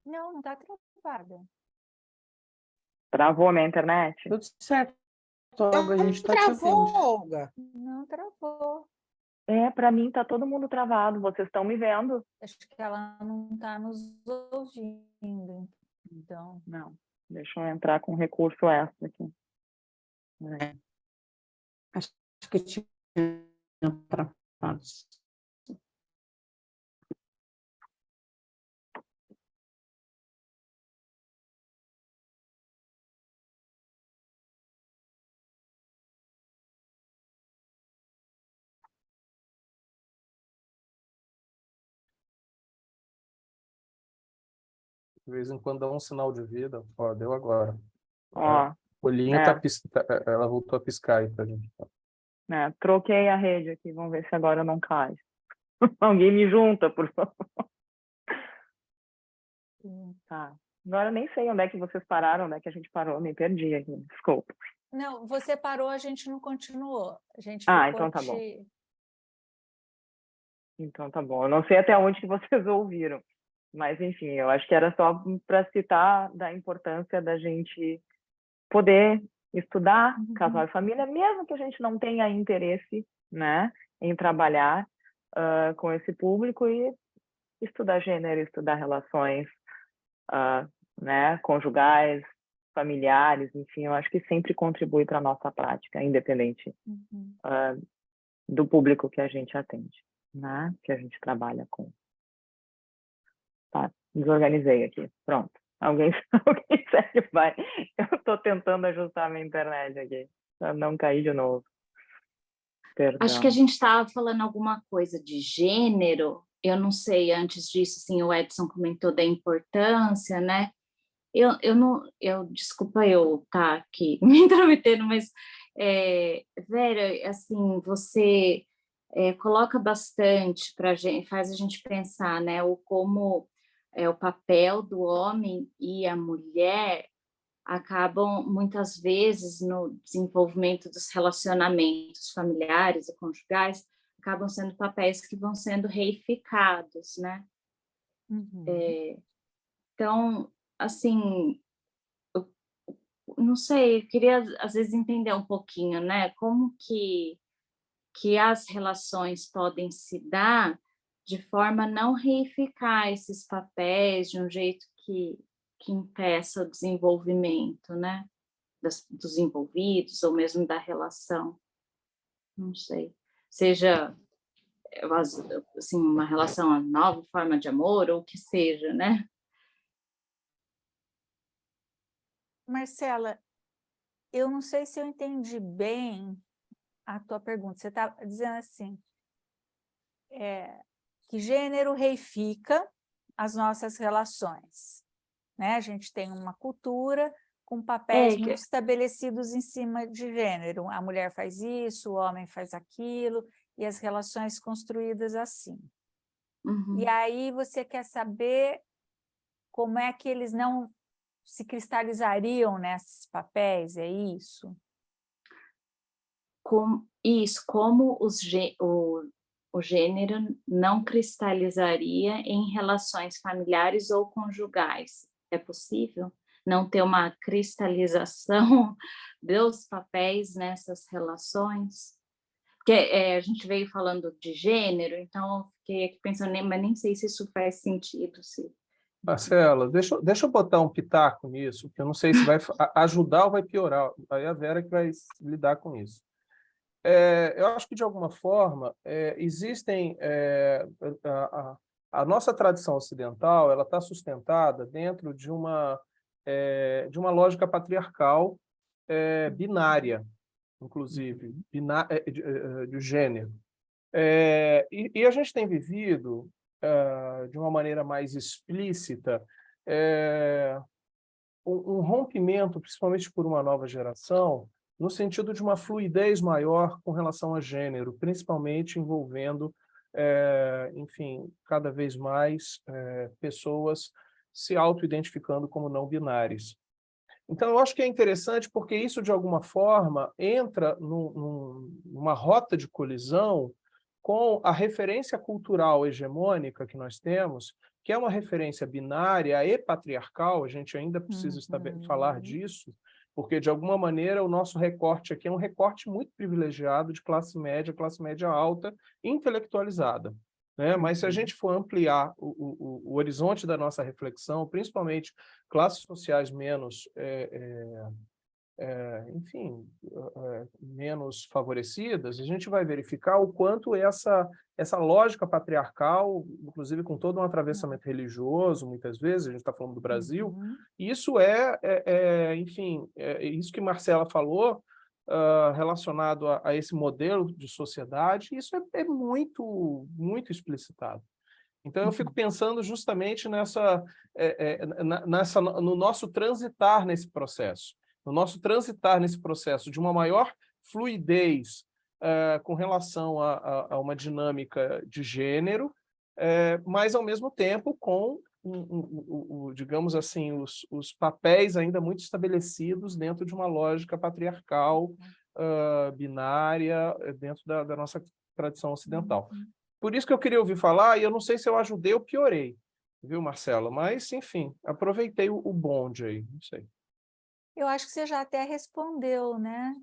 Não está travada. Travou a minha internet? Tudo certo, Olga, a gente está te Travou, ouvindo. Olga. Não travou. Para mim está todo mundo travado. Vocês estão me vendo? Acho que ela não está nos ouvindo. Então. Não. Deixa eu entrar com recurso extra aqui. Acho que tinha travado. De vez em quando dá um sinal de vida. Ó, deu agora. Ó, O olhinho ela voltou a piscar aí pra gente. troquei a rede aqui. Vamos ver se agora não cai. Alguém me junta, por favor. Tá. Agora eu nem sei onde é que vocês pararam, onde é que a gente parou. Me perdi aqui. Desculpa. Não, você parou, a gente não continuou. A gente então tá bom. Então tá bom. Eu não sei até onde que vocês ouviram. Mas, enfim, eu acho que era só para citar da importância da gente poder estudar casal e família, mesmo que a gente não tenha interesse, né, em trabalhar com esse público, e estudar gênero, estudar relações né, conjugais, familiares, enfim, eu acho que sempre contribui para a nossa prática, independente do público que a gente atende, né, que a gente trabalha com. Tá, desorganizei aqui. Pronto. Alguém segue, vai. Eu estou tentando ajustar a minha internet aqui, para não cair de novo. Perdão. Acho que a gente estava falando alguma coisa de gênero. Eu não sei, antes disso, assim, o Edson comentou da importância, né? Desculpa eu estar aqui me intrometendo, mas, Vera, assim, você coloca bastante para a gente, faz a gente pensar, né, como o papel do homem e a mulher acabam, muitas vezes, no desenvolvimento dos relacionamentos familiares e conjugais, acabam sendo papéis que vão sendo reificados, né? Então, assim, eu não sei, eu queria, às vezes, entender um pouquinho, né? Como que as relações podem se dar de forma a não reificar esses papéis de um jeito que impeça o desenvolvimento, né? Dos envolvidos, ou mesmo da relação. Não sei. Seja assim, uma relação, uma nova forma de amor, ou o que seja, né? Marcela, eu não sei se eu entendi bem a tua pergunta. Você está dizendo assim, que gênero reifica as nossas relações, né? A gente tem uma cultura com papéis muito estabelecidos em cima de gênero. A mulher faz isso, o homem faz aquilo, e as relações construídas assim. E aí você quer saber como é que eles não se cristalizariam nesses papéis, é isso? Como o gênero não cristalizaria em relações familiares ou conjugais. É possível não ter uma cristalização dos papéis nessas relações? Porque a gente veio falando de gênero, então eu fiquei aqui pensando, mas nem sei se isso faz sentido. Marcela, deixa eu botar um pitaco nisso, porque eu não sei se vai ajudar ou vai piorar. Aí a Vera que vai lidar com isso. Eu acho que, de alguma forma, existem... a nossa tradição ocidental ela está sustentada dentro de uma lógica patriarcal binária, inclusive, de gênero. E a gente tem vivido, de uma maneira mais explícita, um rompimento, principalmente por uma nova geração, no sentido de uma fluidez maior com relação a gênero, principalmente envolvendo, enfim, cada vez mais pessoas se auto-identificando como não binárias. Então, eu acho que é interessante porque isso, de alguma forma, entra numa rota de colisão com a referência cultural hegemônica que nós temos, que é uma referência binária e patriarcal. A gente ainda precisa falar disso, porque, de alguma maneira, o nosso recorte aqui é um recorte muito privilegiado de classe média alta, intelectualizada. Né? Mas se a gente for ampliar o horizonte da nossa reflexão, principalmente classes sociais menos, enfim, menos favorecidas, a gente vai verificar o quanto essa lógica patriarcal, inclusive com todo um atravessamento religioso, muitas vezes, a gente está falando do Brasil, isso enfim, isso que Marcela falou, relacionado a esse modelo de sociedade, isso é muito, muito explicitado. Então, eu fico pensando justamente no nosso transitar nesse processo. No nosso transitar nesse processo de uma maior fluidez com relação a uma dinâmica de gênero, mas, ao mesmo tempo, com, digamos assim, os papéis ainda muito estabelecidos dentro de uma lógica patriarcal, binária, dentro da nossa tradição ocidental. Por isso que eu queria ouvir falar, e eu não sei se eu ajudei ou piorei, viu, Marcela? Mas, enfim, aproveitei o bonde aí, não sei. Eu acho que você já até respondeu, né?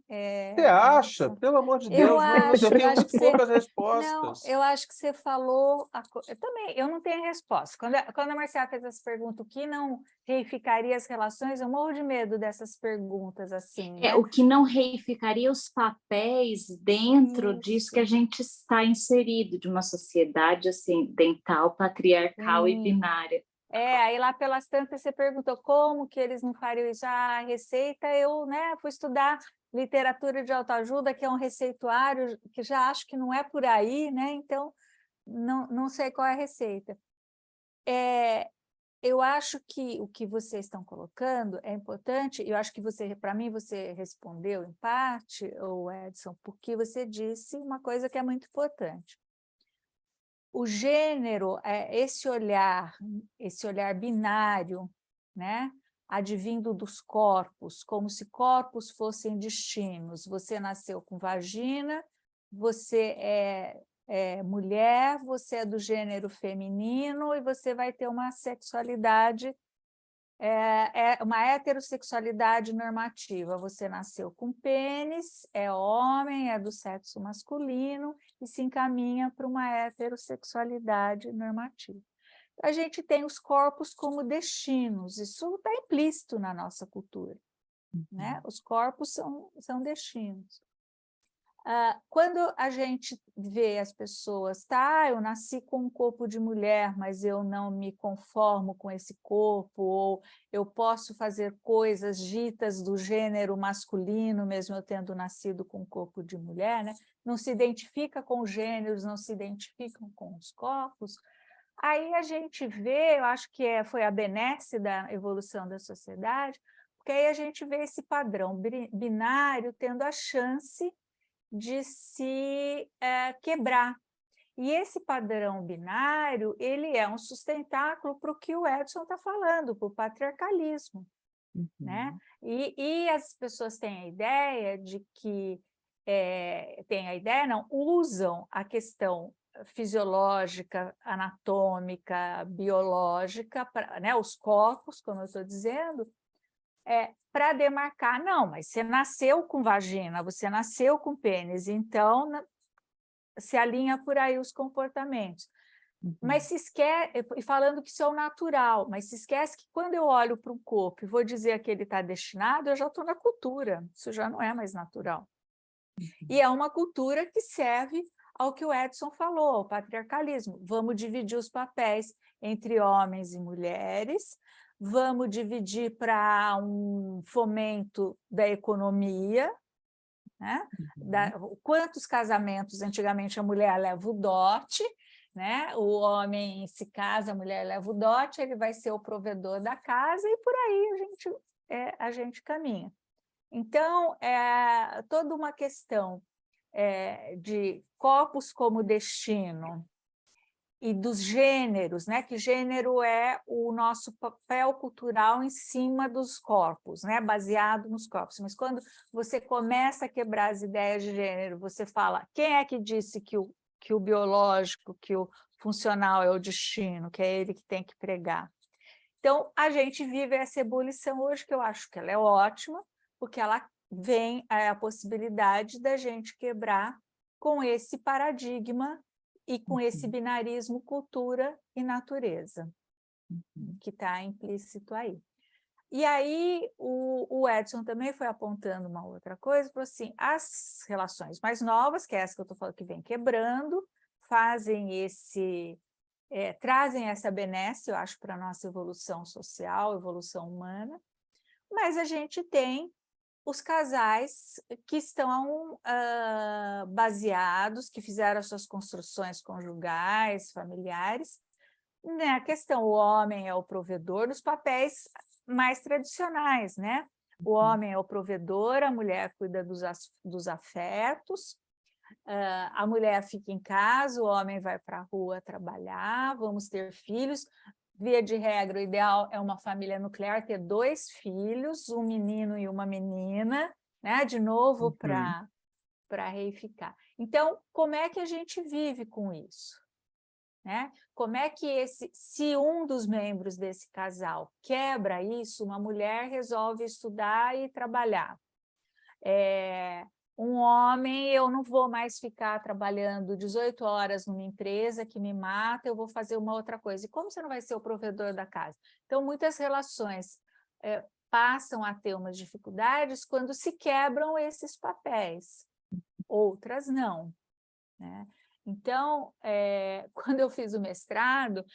Você acha? Pelo amor de Deus, eu tenho muito poucas respostas. Não, eu acho que você falou... eu não tenho resposta. Quando a Marcela fez essa pergunta, o que não reificaria as relações, eu morro de medo dessas perguntas assim, né? O que não reificaria os papéis dentro disso que a gente está inserido, de uma sociedade ocidental, patriarcal e binária. Aí lá pelas tantas você perguntou como que eles não fariam isso. A receita, eu fui estudar literatura de autoajuda, que é um receituário, que já acho que não é por aí, né? Então, não sei qual é a receita. Eu acho que o que vocês estão colocando é importante, eu acho que para mim, você respondeu em parte, Edson, porque você disse uma coisa que é muito importante. O gênero, esse olhar binário, né, advindo dos corpos, como se corpos fossem destinos. Você nasceu com vagina, você é mulher, você é do gênero feminino e você vai ter uma sexualidade é uma heterossexualidade normativa. Você nasceu com pênis, é homem, é do sexo masculino e se encaminha para uma heterossexualidade normativa. A gente tem os corpos como destinos, isso está implícito na nossa cultura, né? Os corpos são destinos. Quando a gente vê as pessoas, eu nasci com um corpo de mulher, mas eu não me conformo com esse corpo, ou eu posso fazer coisas ditas do gênero masculino, mesmo eu tendo nascido com um corpo de mulher, né? Não se identifica com os gêneros, não se identificam com os corpos. Aí a gente vê, eu acho que foi a benesse da evolução da sociedade, porque aí a gente vê esse padrão binário tendo a chance de se quebrar. E esse padrão binário, ele é um sustentáculo para o que o Edson está falando, para o patriarcalismo. Né? E as pessoas têm a ideia de que, usam a questão fisiológica, anatômica, biológica, né, os corpos, como eu estou dizendo, para demarcar, não, mas você nasceu com vagina, você nasceu com pênis, então se alinha por aí os comportamentos. Mas se esquece, e falando que isso é o natural, mas se esquece que quando eu olho para um corpo e vou dizer que ele está destinado, eu já estou na cultura, isso já não é mais natural. E é uma cultura que serve ao que o Edson falou, ao patriarcalismo. Vamos dividir os papéis entre homens e mulheres, vamos dividir para um fomento da economia, né? Quantos casamentos, antigamente a mulher leva o dote, né? O homem se casa, a mulher leva o dote, ele vai ser o provedor da casa e por aí a gente caminha. Então, é toda uma questão de corpos como destino e dos gêneros, né? Que gênero é o nosso papel cultural em cima dos corpos, né? Baseado nos corpos. Mas quando você começa a quebrar as ideias de gênero, você fala, quem é que disse que o biológico, que o funcional é o destino, que é ele que tem que pregar? Então, a gente vive essa ebulição hoje, que eu acho que ela é ótima, porque ela vem a possibilidade da gente quebrar com esse paradigma e com esse binarismo cultura e natureza, que está implícito aí. E aí o Edson também foi apontando uma outra coisa, falou assim, as relações mais novas, que é essa que eu estou falando que vem quebrando, trazem essa benesse, eu acho, para a nossa evolução social, evolução humana, mas a gente tem os casais que estão baseados, que fizeram as suas construções conjugais, familiares, na questão, o homem é o provedor nos papéis mais tradicionais, né? O homem é o provedor, a mulher cuida dos afetos, a mulher fica em casa, o homem vai para a rua trabalhar, vamos ter filhos. Via de regra, o ideal é uma família nuclear, ter 2 filhos, um menino e uma menina, né? De novo, para reificar. Então, como é que a gente vive com isso? Né? Como é que se um dos membros desse casal quebra isso, uma mulher resolve estudar e trabalhar. Um homem, eu não vou mais ficar trabalhando 18 horas numa empresa que me mata, eu vou fazer uma outra coisa. E como você não vai ser o provedor da casa? Então, muitas relações passam a ter umas dificuldades quando se quebram esses papéis, outras não, né? Então, quando eu fiz o mestrado,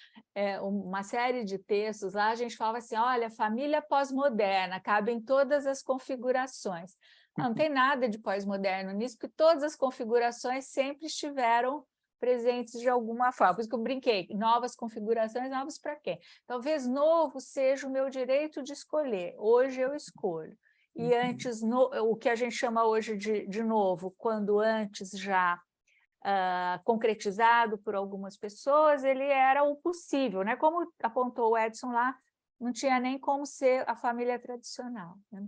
uma série de textos lá, a gente falava assim, olha, família pós-moderna, cabe em todas as configurações. Não tem nada de pós-moderno nisso, porque todas as configurações sempre estiveram presentes de alguma forma. Por isso que eu brinquei, novas configurações, novas para quê? Talvez novo seja o meu direito de escolher, hoje eu escolho. E antes, o que a gente chama hoje de novo, quando antes já concretizado por algumas pessoas, ele era o possível, né? Como apontou o Edson lá, não tinha nem como ser a família tradicional, né?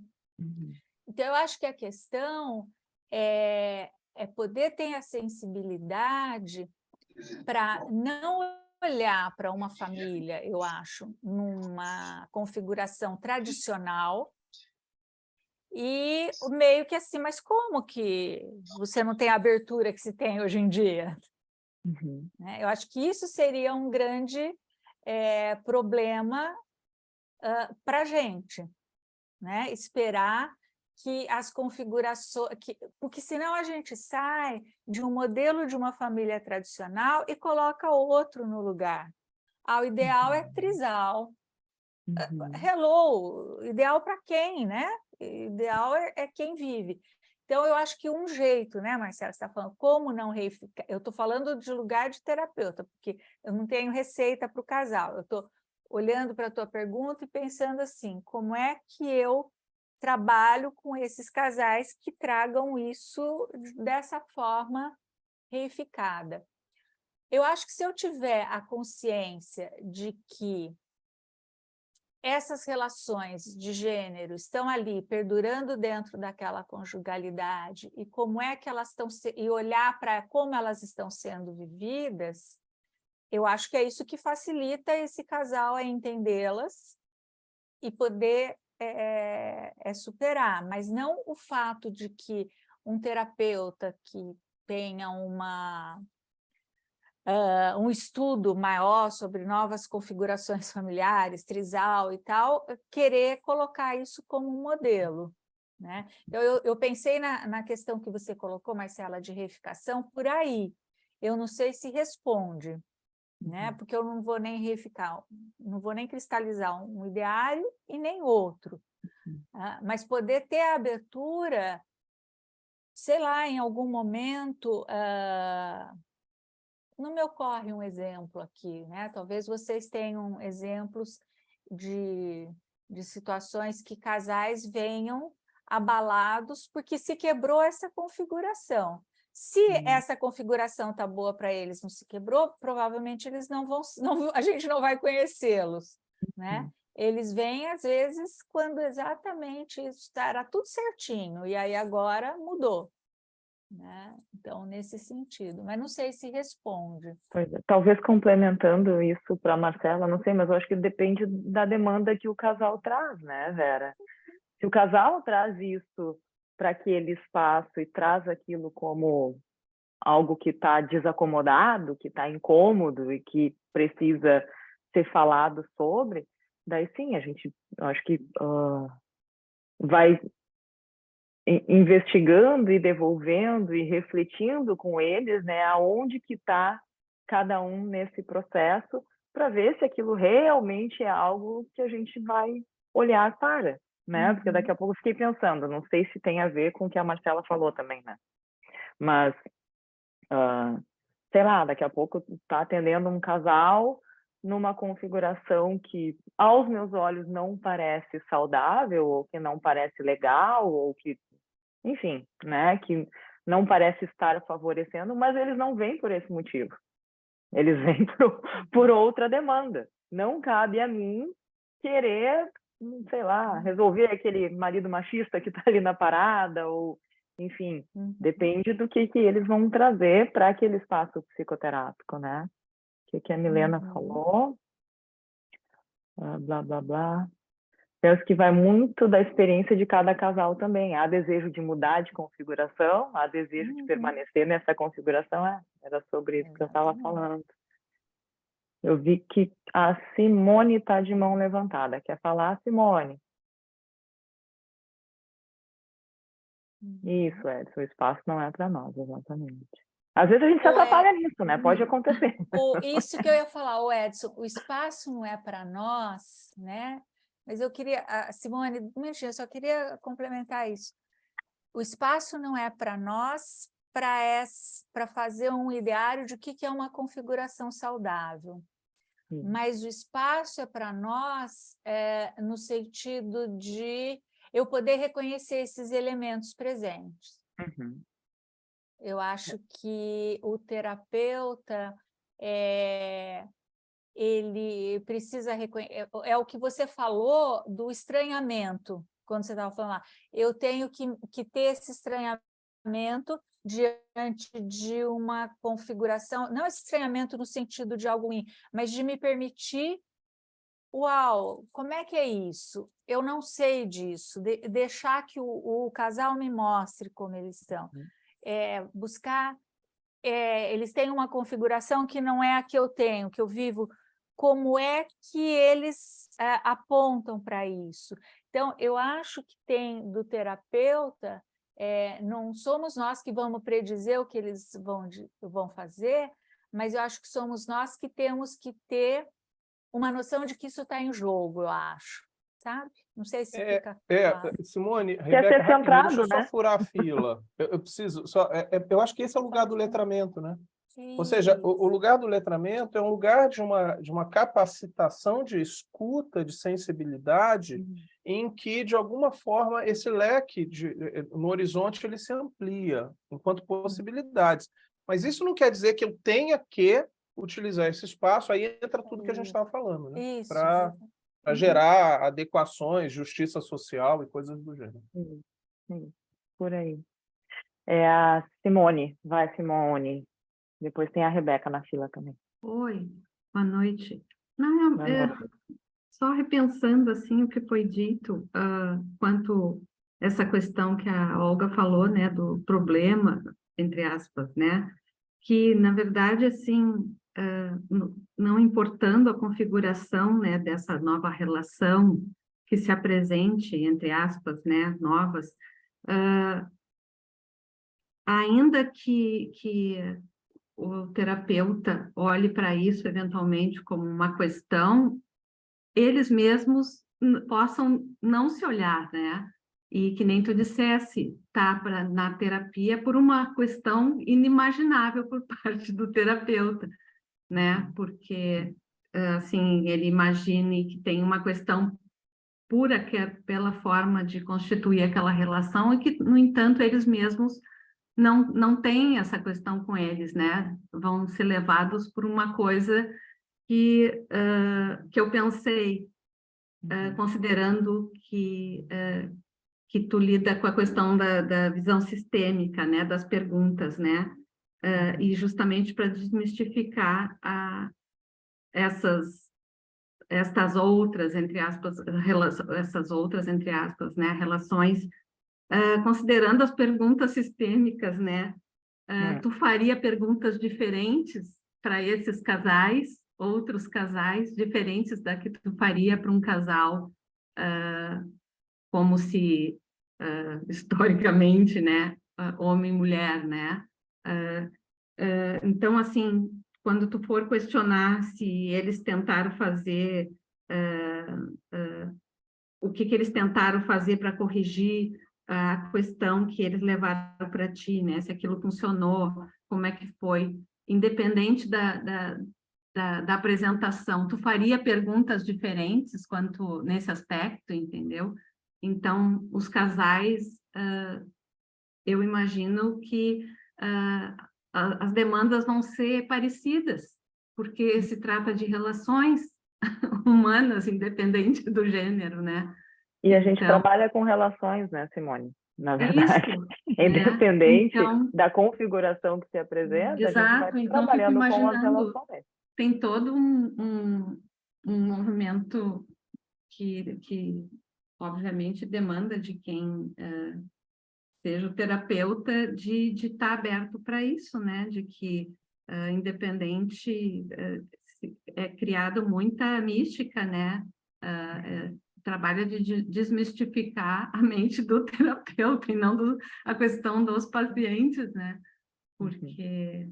Então, eu acho que a questão é poder ter a sensibilidade para não olhar para uma família, eu acho, numa configuração tradicional e meio que assim, mas como que você não tem a abertura que se tem hoje em dia? Uhum. Eu acho que isso seria um grande problema para a gente, né? Esperar que as configurações... porque senão a gente sai de um modelo de uma família tradicional e coloca outro no lugar. O ideal é trisal. Hello, ideal para quem, né? Ideal é quem vive. Então, eu acho que um jeito, né, Marcela, você está falando, como não reificar? Eu estou falando de lugar de terapeuta, porque eu não tenho receita para o casal. Eu estou olhando para a tua pergunta e pensando assim, como é que eu trabalho com esses casais que tragam isso dessa forma reificada? Eu acho que se eu tiver a consciência de que essas relações de gênero estão ali perdurando dentro daquela conjugalidade e como é que elas estão e olhar para como elas estão sendo vividas, eu acho que é isso que facilita esse casal a entendê-las e poder superar, mas não o fato de que um terapeuta que tenha um estudo maior sobre novas configurações familiares, trisal e tal, querer colocar isso como um modelo, né? Então, eu pensei na questão que você colocou, Marcela, de reificação, por aí. Eu não sei se responde, né? Porque eu não vou nem reificar, não vou nem cristalizar um ideário e nem outro. Mas poder ter a abertura, sei lá, em algum momento... Não me ocorre um exemplo aqui, né? Talvez vocês tenham exemplos de situações que casais venham abalados porque se quebrou essa configuração. Se essa configuração está boa para eles, não se quebrou, provavelmente eles não vão, a gente não vai conhecê-los, né? Eles vêm, às vezes, quando exatamente estará tudo certinho, e aí agora mudou. Né? Então, nesse sentido, mas não sei se responde. Pois é. Talvez complementando isso para a Marcela, não sei, mas eu acho que depende da demanda que o casal traz, né, Vera? Se o casal traz isso para aquele espaço e traz aquilo como algo que está desacomodado, que está incômodo e que precisa ser falado sobre, daí sim, a gente, eu acho que vai investigando e devolvendo e refletindo com eles, né, aonde que está cada um nesse processo, para ver se aquilo realmente é algo que a gente vai olhar para, né? Porque daqui a pouco eu fiquei pensando, não sei se tem a ver com o que a Marcela falou também, né? Mas, sei lá, daqui a pouco está atendendo um casal numa configuração que, aos meus olhos, não parece saudável, ou que não parece legal, ou que, enfim, né, que não parece estar favorecendo, mas eles não vêm por esse motivo. Eles vêm por outra demanda. Não cabe a mim querer, sei lá, resolver aquele marido machista que está ali na parada, ou, enfim, depende do que eles vão trazer para aquele espaço psicoterápico, né? O que a Milena falou, blá, blá, blá. Penso que vai muito da experiência de cada casal também. Há desejo de mudar de configuração, há desejo de permanecer nessa configuração. Era sobre isso que eu estava falando. Eu vi que a Simone está de mão levantada. Quer falar, Simone? Isso, Edson, o espaço não é para nós, exatamente. Às vezes a gente se atrapalha nisso, né? Pode acontecer. Isso que eu ia falar, Edson, o espaço não é para nós, né? Mas eu queria, Simone, eu só queria complementar isso. O espaço não é para nós para fazer um ideário de o que é uma configuração saudável. Mas o espaço é para nós no sentido de eu poder reconhecer esses elementos presentes. Eu acho que o terapeuta ele precisa reconhecer, é o que você falou do estranhamento, quando você estava falando lá, eu tenho que ter esse estranhamento diante de uma configuração, não esse estranhamento no sentido de algo ruim, mas de me permitir, uau, como é que é isso? Eu não sei disso, deixar que o casal me mostre como eles são. Buscar, eles têm uma configuração que não é a que eu tenho, que eu vivo, como é que eles apontam para isso? Então, eu acho que tem do terapeuta, não somos nós que vamos predizer o que eles vão fazer, mas eu acho que somos nós que temos que ter uma noção de que isso está em jogo, eu acho, sabe? Não sei se fica claro. Simone, Quer Rebeca, ser rapidinho, deixa centrado, eu só né? furar a fila. Eu preciso só. Eu acho que esse é o lugar do letramento, né? Ou seja, o lugar do letramento é um lugar de uma capacitação de escuta, de sensibilidade, em que, de alguma forma, esse leque no horizonte ele se amplia enquanto possibilidades. Mas isso não quer dizer que eu tenha que utilizar esse espaço, aí entra tudo que a gente estava falando, né? Para gerar adequações, justiça social e coisas do gênero. Por aí. É a Simone. Vai, Simone. Depois tem a Rebeca na fila também. Oi, boa noite. Não, só repensando assim o que foi dito quanto essa questão que a Olga falou, né, do problema, entre aspas, né, que na verdade assim, não importando a configuração, né, dessa nova relação que se apresente, entre aspas, né, novas, ainda que o terapeuta olhe para isso eventualmente como uma questão, eles mesmos possam não se olhar, né? E que nem tu dissesse, tá na terapia por uma questão inimaginável por parte do terapeuta, né? Porque, assim, ele imagine que tem uma questão pura que é pela forma de constituir aquela relação e que, no entanto, eles mesmos não têm essa questão com eles, né? Vão ser levados por uma coisa que eu pensei, considerando que tu lida com a questão da visão sistêmica, né? Das perguntas, né? E justamente para desmistificar estas outras, entre aspas, né? Relações, considerando as perguntas sistêmicas, né? Tu faria perguntas diferentes para esses casais, outros casais, diferentes da que tu faria para um casal, como se, historicamente, né, homem e mulher, né? Então, assim, quando tu for questionar se eles tentaram fazer, o que eles tentaram fazer para corrigir a questão que eles levaram para ti, né? Se aquilo funcionou, como é que foi, independente da apresentação, tu faria perguntas diferentes quanto nesse aspecto, entendeu? Então, os casais, eu imagino que as demandas vão ser parecidas, porque se trata de relações humanas, independente do gênero, né? E a gente trabalha com relações, né, Simone? Na verdade, isso, independente então, da configuração que se apresenta, exato, a gente vai então trabalhando fico com as imaginando, relações. tem todo um movimento que obviamente demanda de quem seja o terapeuta de estar aberto para isso, né? De que independente é criado muita mística, né? Trabalha de desmistificar a mente do terapeuta e não a questão dos pacientes, né? Porque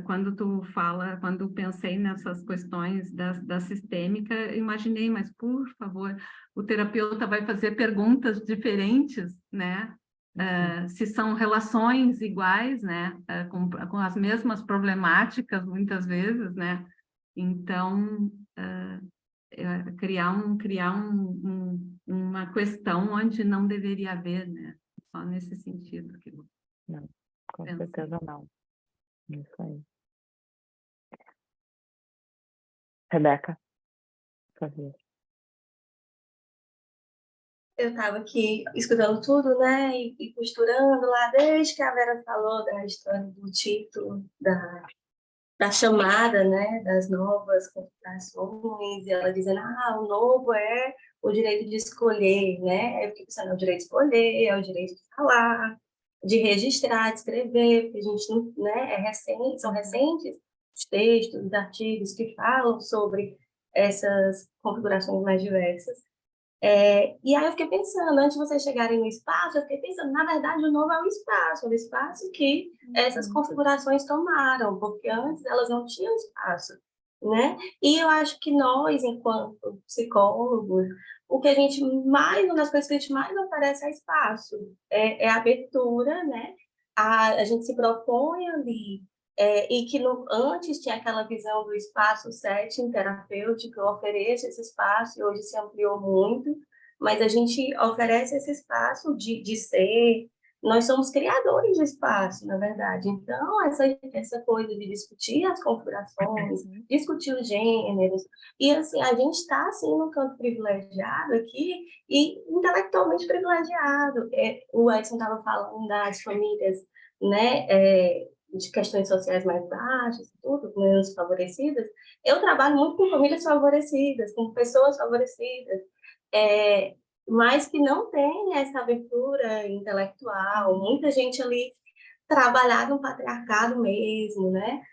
quando pensei nessas questões da sistêmica, imaginei, mas por favor, o terapeuta vai fazer perguntas diferentes, né? Se são relações iguais, né? Com as mesmas problemáticas, muitas vezes, né? Então, criar uma questão onde não deveria haver, né? Só nesse sentido. Não, com certeza não. Isso aí. Rebeca, por favor. eu estava aqui escutando tudo, né, e costurando lá, desde que a Vera falou da história do título, da chamada, né, das novas configurações, e ela dizendo, o novo é o direito de escolher, né, eu fiquei pensando, é o direito de escolher, é o direito de falar, de registrar, de escrever, porque a gente não, né, são recentes os textos, os artigos que falam sobre essas configurações mais diversas. E aí eu fiquei pensando, antes de vocês chegarem no espaço, eu fiquei pensando, na verdade, o novo é o espaço que essas configurações tomaram, porque antes elas não tinham espaço, né? E eu acho que nós, enquanto psicólogos, o que a gente mais, uma das coisas que a gente mais oferece é espaço, é abertura, né? A gente se propõe ali, e que antes tinha aquela visão do espaço setting terapêutico, eu ofereço esse espaço, e hoje se ampliou muito, mas a gente oferece esse espaço de ser, nós somos criadores de espaço, na verdade. Então, essa coisa de discutir as configurações, discutir os gêneros, e assim, a gente está, assim, num campo privilegiado aqui, e intelectualmente privilegiado. O Edson estava falando das famílias, né, de questões sociais mais baixas, tudo, menos favorecidas. Eu trabalho muito com famílias favorecidas, com pessoas favorecidas, mas que não tem essa abertura intelectual. Muita gente ali trabalhar no patriarcado mesmo, né?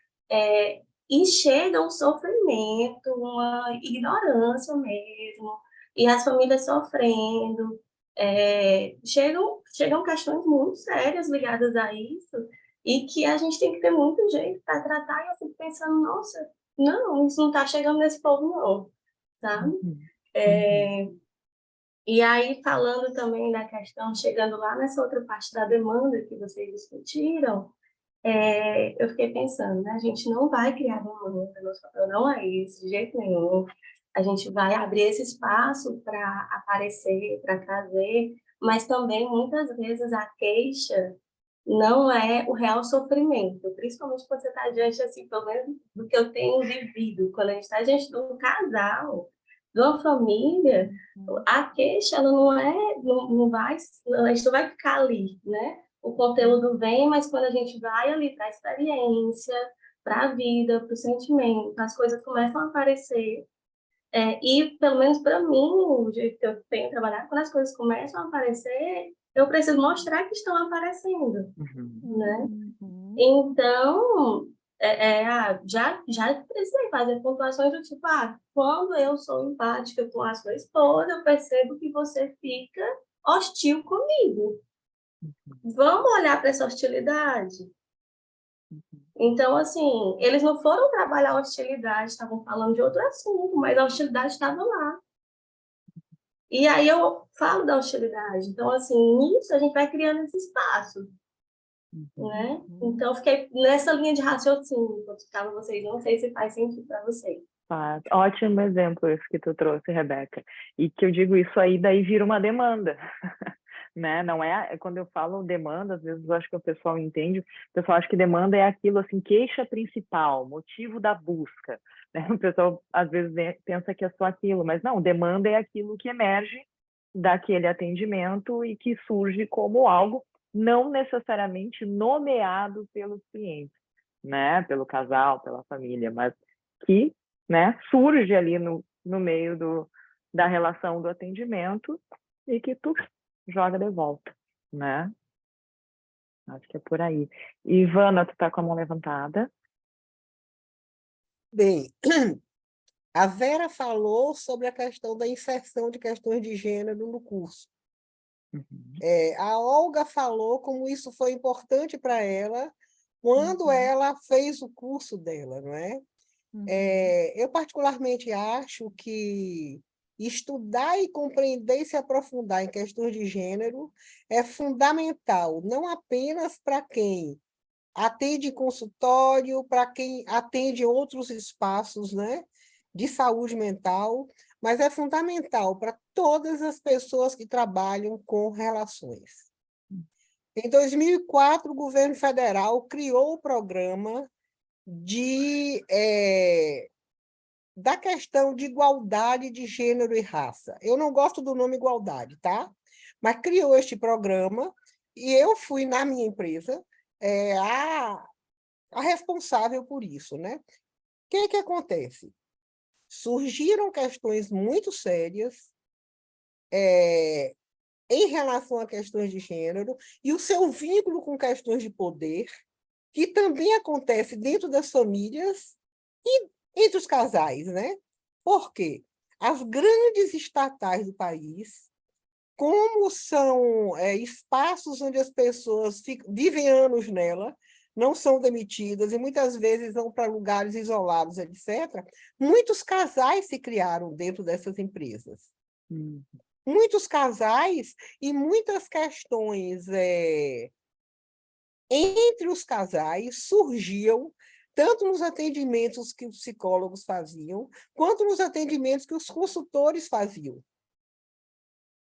E chega um sofrimento, uma ignorância mesmo, e as famílias sofrendo. Chegam questões muito sérias ligadas a isso, e que a gente tem que ter muito jeito para tratar, e eu fico pensando, nossa, não, isso não está chegando nesse povo, não, sabe? E aí, falando também da questão, chegando lá nessa outra parte da demanda que vocês discutiram, eu fiquei pensando, né? A gente não vai criar demanda, nosso papel não é esse, de jeito nenhum. A gente vai abrir esse espaço para aparecer, para trazer, mas também, muitas vezes, a queixa não é o real sofrimento, principalmente quando você está diante, assim, pelo menos do que eu tenho vivido, quando a gente está diante de um casal, de uma família, a queixa, ela não vai, a gente não vai ficar ali, né? O conteúdo vem, mas quando a gente vai ali para a experiência, para a vida, para o sentimento, as coisas começam a aparecer. E, pelo menos para mim, o jeito que eu tenho trabalhado, quando as coisas começam a aparecer, eu preciso mostrar que estão aparecendo, né? Então, já precisei fazer pontuações do tipo, quando eu sou empática com a sua esposa, eu percebo que você fica hostil comigo. Vamos olhar para essa hostilidade? Então, assim, eles não foram trabalhar a hostilidade, estavam falando de outro assunto, mas a hostilidade estava lá. E aí eu falo da hostilidade. Então, assim, nisso a gente vai criando esse espaço. Né? Então, fiquei nessa linha de raciocínio, enquanto estava vocês, não sei se faz sentido para vocês. Ótimo exemplo esse que tu trouxe, Rebeca. E que eu digo isso aí, daí vira uma demanda. Né? Não é, quando eu falo demanda, às vezes eu acho que o pessoal entende, o pessoal acha que demanda é aquilo assim, queixa principal, motivo da busca, né? O pessoal às vezes pensa que é só aquilo, mas não, demanda é aquilo que emerge daquele atendimento e que surge como algo não necessariamente nomeado pelos clientes, né? Pelo casal, pela família, mas que, né, surge ali no meio da relação do atendimento e que tu joga de volta, né? Acho que é por aí. Ivana, tu tá com a mão levantada. Bem, a Vera falou sobre a questão da inserção de questões de gênero no curso. A Olga falou como isso foi importante para ela quando ela fez o curso dela, não é? Eu particularmente acho que estudar e compreender e se aprofundar em questões de gênero é fundamental, não apenas para quem atende consultório, para quem atende outros espaços, né, de saúde mental, mas é fundamental para todas as pessoas que trabalham com relações. Em 2004, o governo federal criou o programa de da questão de igualdade de gênero e raça. Eu não gosto do nome igualdade, tá? Mas criou este programa e eu fui, na minha empresa, a responsável por isso, né? O que acontece? Surgiram questões muito sérias em relação a questões de gênero e o seu vínculo com questões de poder, que também acontece dentro das famílias e entre os casais, né? Por quê? As grandes estatais do país, como são espaços onde as pessoas vivem anos nela, não são demitidas e muitas vezes vão para lugares isolados, etc., muitos casais se criaram dentro dessas empresas. Muitos casais e muitas questões entre os casais surgiam tanto nos atendimentos que os psicólogos faziam, quanto nos atendimentos que os consultores faziam.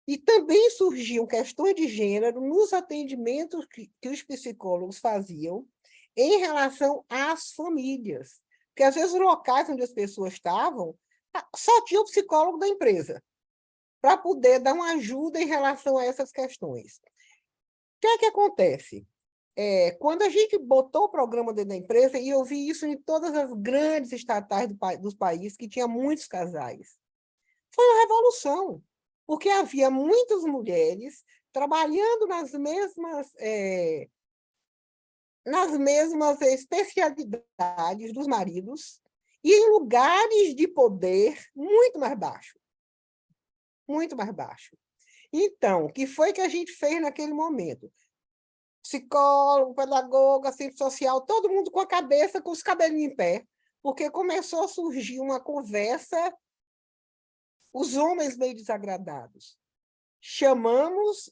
E também surgiam questões de gênero nos atendimentos que os psicólogos faziam em relação às famílias. Porque, às vezes, os locais onde as pessoas estavam, só tinha o psicólogo da empresa, para poder dar uma ajuda em relação a essas questões. O que acontece? Quando a gente botou o programa dentro da empresa, e eu vi isso em todas as grandes estatais dos países, que tinha muitos casais, foi uma revolução, porque havia muitas mulheres trabalhando nas mesmas especialidades dos maridos e em lugares de poder muito mais baixos. Muito mais baixo. Então, o que foi que a gente fez naquele momento? Psicólogo, pedagogo, assistente social, todo mundo com a cabeça, com os cabelinhos em pé, porque começou a surgir uma conversa, os homens meio desagradados. Chamamos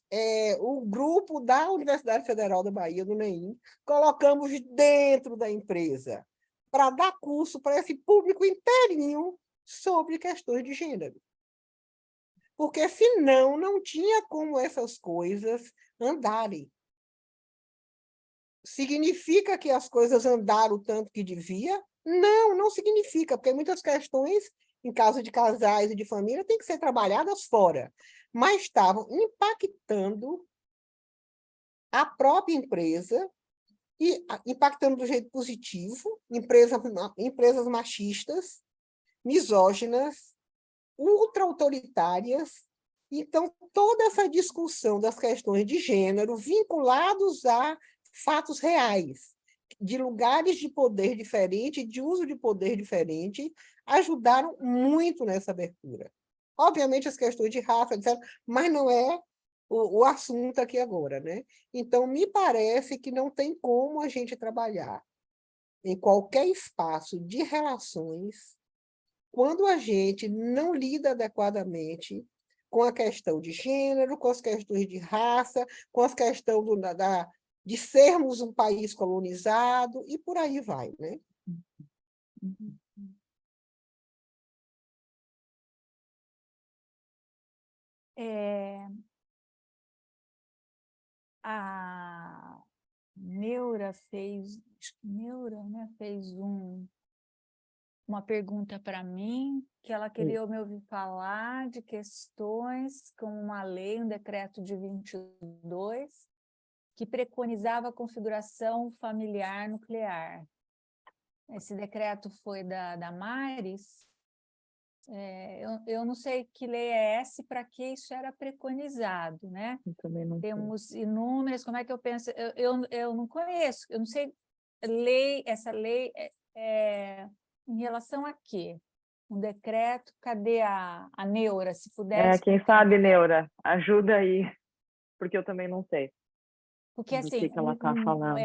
o grupo da Universidade Federal da Bahia, do NEIM, colocamos dentro da empresa para dar curso para esse público inteirinho sobre questões de gênero. Porque, senão, não tinha como essas coisas andarem. Significa que as coisas andaram o tanto que devia? Não, não significa, porque muitas questões, em caso de casais e de família, têm que ser trabalhadas fora, mas estavam impactando a própria empresa, e impactando do jeito positivo, empresas machistas, misóginas, ultra-autoritárias. Então, toda essa discussão das questões de gênero vinculados a fatos reais, de lugares de poder diferente, de uso de poder diferente, ajudaram muito nessa abertura. Obviamente, as questões de raça, etc., mas não é o assunto aqui agora, né? Então, me parece que não tem como a gente trabalhar em qualquer espaço de relações quando a gente não lida adequadamente com a questão de gênero, com as questões de raça, com as questões de sermos um país colonizado, e por aí vai, né? A Neura fez, né, fez uma pergunta para mim, que ela queria me ouvir falar de questões como uma lei, um decreto de 22, que preconizava a configuração familiar nuclear. Esse decreto foi da Maris. Eu não sei que lei é essa e para que isso era preconizado, né? Eu também não Temos inúmeras, como é que eu penso? Eu não conheço, eu não sei essa lei em relação a quê? Um decreto, cadê a Neura, se puder quem sabe, Neura, ajuda aí, porque eu também não sei. Porque, do assim, que ela está falando.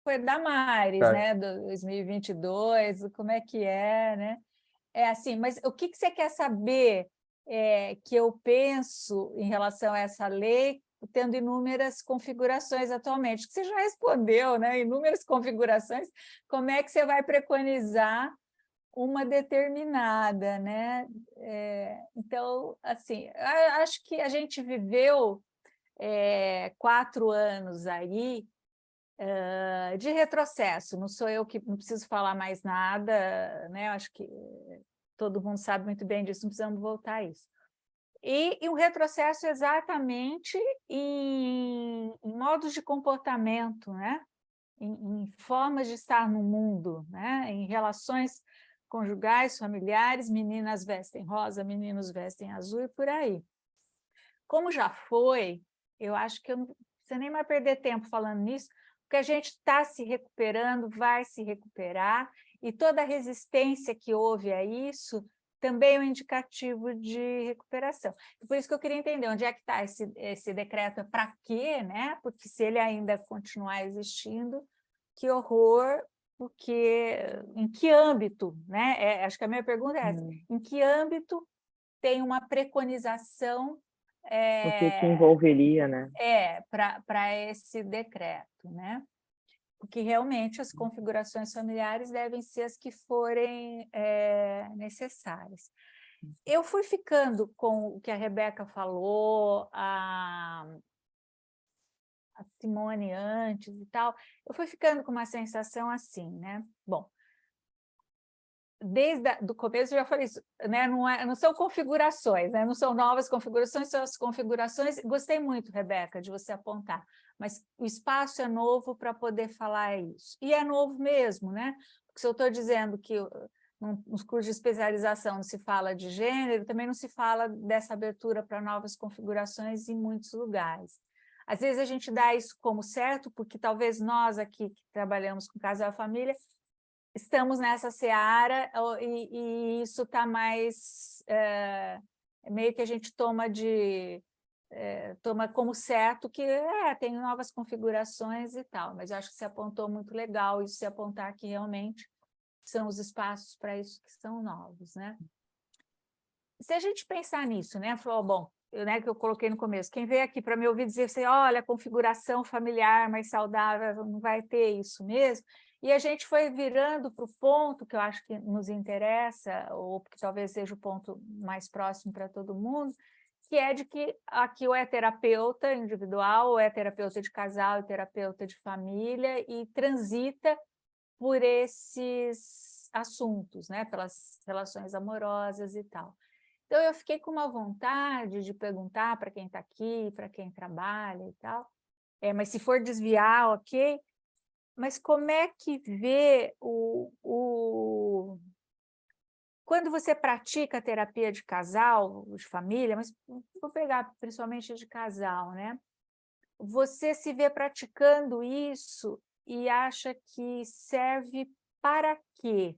Foi da Maris, né, 2022, como é que é, né? É assim, mas o que você quer saber que eu penso em relação a essa lei, tendo inúmeras configurações atualmente. Você já respondeu, né? Inúmeras configurações, como é que você vai preconizar uma determinada, né? Então, assim, acho que a gente viveu 4 anos aí de retrocesso, não sou eu que não preciso falar mais nada, né? Acho que todo mundo sabe muito bem disso, não precisamos voltar a isso. E um retrocesso exatamente em modos de comportamento, né? Em formas de estar no mundo, né? Em relações conjugais, familiares, meninas vestem rosa, meninos vestem azul e por aí. Como já foi, eu acho que eu não precisa nem mais perder tempo falando nisso, porque a gente está se recuperando, vai se recuperar, e toda a resistência que houve a isso também é um indicativo de recuperação. Por isso que eu queria entender onde é que está esse decreto, para quê, né? Porque se ele ainda continuar existindo, que horror, porque em que âmbito, né? Acho que a minha pergunta é essa, em que âmbito tem uma preconização O que envolveria, né? Para esse decreto, né? Porque realmente as configurações familiares devem ser as que forem necessárias. Eu fui ficando com o que a Rebeca falou, a Simone antes e tal, eu fui ficando com uma sensação assim, né? Bom, desde o começo eu já falei isso, né? Não são configurações, né? Não são novas configurações, são as configurações. Gostei muito, Rebeca, de você apontar, mas o espaço é novo para poder falar isso. E é novo mesmo, né? Porque se eu estou dizendo que nos cursos de especialização não se fala de gênero, também não se fala dessa abertura para novas configurações em muitos lugares. Às vezes a gente dá isso como certo, porque talvez nós aqui que trabalhamos com casal e família estamos nessa seara e isso está mais... meio que a gente toma como certo que tem novas configurações e tal, mas eu acho que se apontou muito legal isso, se apontar que realmente são os espaços para isso que são novos, né? Se a gente pensar nisso, né? Falou, bom, que eu coloquei no começo, quem veio aqui para me ouvir dizer assim, olha, configuração familiar mais saudável, não vai ter isso mesmo, e a gente foi virando para o ponto que eu acho que nos interessa, ou que talvez seja o ponto mais próximo para todo mundo, que é de que aqui ou é terapeuta individual, ou é terapeuta de casal, e terapeuta de família, e transita por esses assuntos, né? Pelas relações amorosas e tal. Então, eu fiquei com uma vontade de perguntar para quem está aqui, para quem trabalha e tal, mas se for desviar, ok, mas como é que vê quando você pratica a terapia de casal, de família, mas vou pegar principalmente de casal, né? Você se vê praticando isso e acha que serve para quê?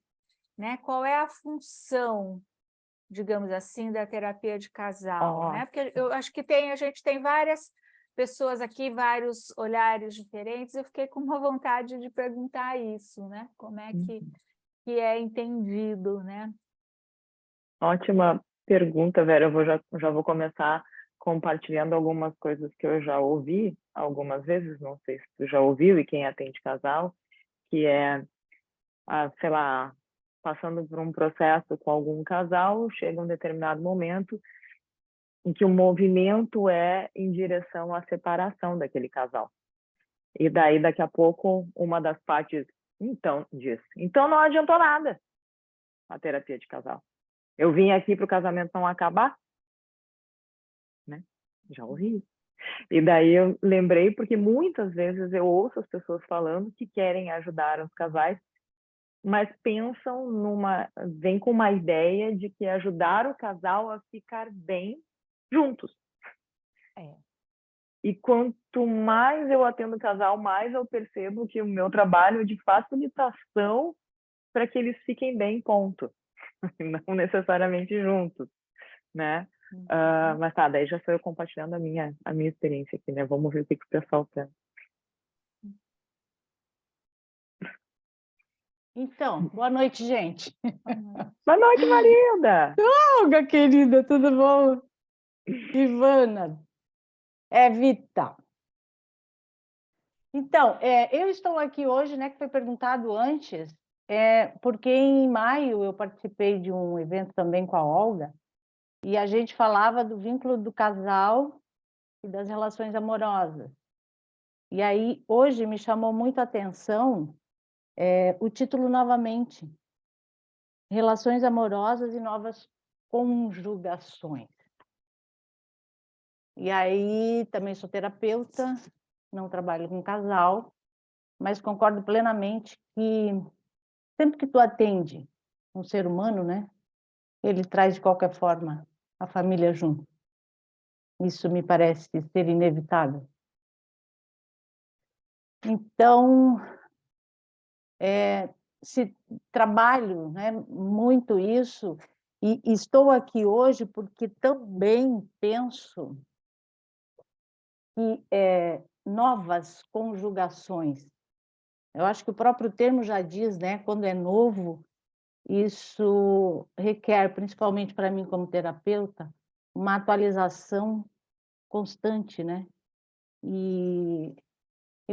Né? Qual é a função, digamos assim, da terapia de casal? Né? Porque eu acho que a gente tem várias pessoas aqui, vários olhares diferentes, eu fiquei com uma vontade de perguntar isso, né? Como é que é entendido, né? Ótima pergunta, Vera. Eu já vou começar compartilhando algumas coisas que eu já ouvi algumas vezes, não sei se tu já ouviu, e quem atende casal, que é, sei lá, passando por um processo com algum casal, chega um determinado momento em que o movimento é em direção à separação daquele casal. E daí, daqui a pouco, uma das partes, então não adiantou nada a terapia de casal. Eu vim aqui para o casamento não acabar, né? Já ouvi. E daí eu lembrei, porque muitas vezes eu ouço as pessoas falando que querem ajudar os casais, mas vem com uma ideia de que ajudar o casal a ficar bem juntos. E quanto mais eu atendo o casal, mais eu percebo que o meu trabalho é de facilitação para que eles fiquem bem, ponto. Não necessariamente juntos, né? Mas tá, daí já sou eu compartilhando a minha experiência aqui, né? Vamos ver o que o pessoal pensa. Então, boa noite, gente. Boa noite, Marilda! Olga, querida, tudo bom? Ivana, é vital. Então, eu estou aqui hoje, né, que foi perguntado antes, porque em maio eu participei de um evento também com a Olga, e a gente falava do vínculo do casal e das relações amorosas. E aí, hoje, me chamou muito a atenção o título novamente, Relações Amorosas e Novas Conjugações. E aí, também sou terapeuta, não trabalho com casal, mas concordo plenamente que sempre que tu atende um ser humano, né, ele traz de qualquer forma a família junto. Isso me parece ser inevitável. Então, se trabalho, né, muito isso, e estou aqui hoje porque também penso que novas conjugações. Eu acho que o próprio termo já diz, né, quando é novo, isso requer, principalmente para mim como terapeuta, uma atualização constante, né? E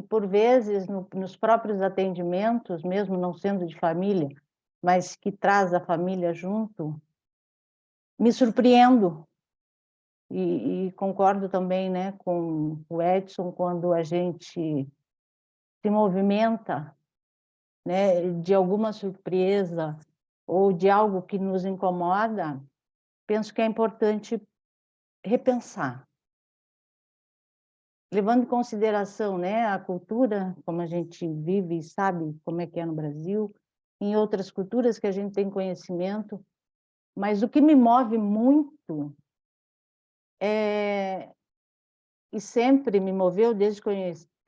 por vezes, nos próprios atendimentos, mesmo não sendo de família, mas que traz a família junto, me surpreendo. E concordo também, né, com o Edson, quando a gente se movimenta, né, de alguma surpresa ou de algo que nos incomoda, penso que é importante repensar. Levando em consideração, né, a cultura, como a gente vive e sabe como é que é no Brasil, em outras culturas que a gente tem conhecimento, mas o que me move muito e sempre me moveu desde que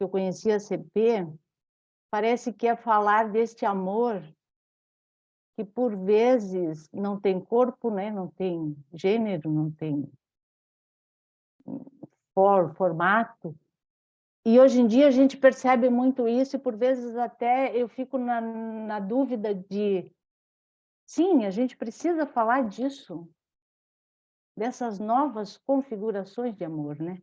eu conheci a CP, parece que é falar deste amor que por vezes não tem corpo, né, não tem gênero, não tem formato. E hoje em dia a gente percebe muito isso, e por vezes até eu fico na dúvida de, sim, a gente precisa falar disso, dessas novas configurações de amor, né?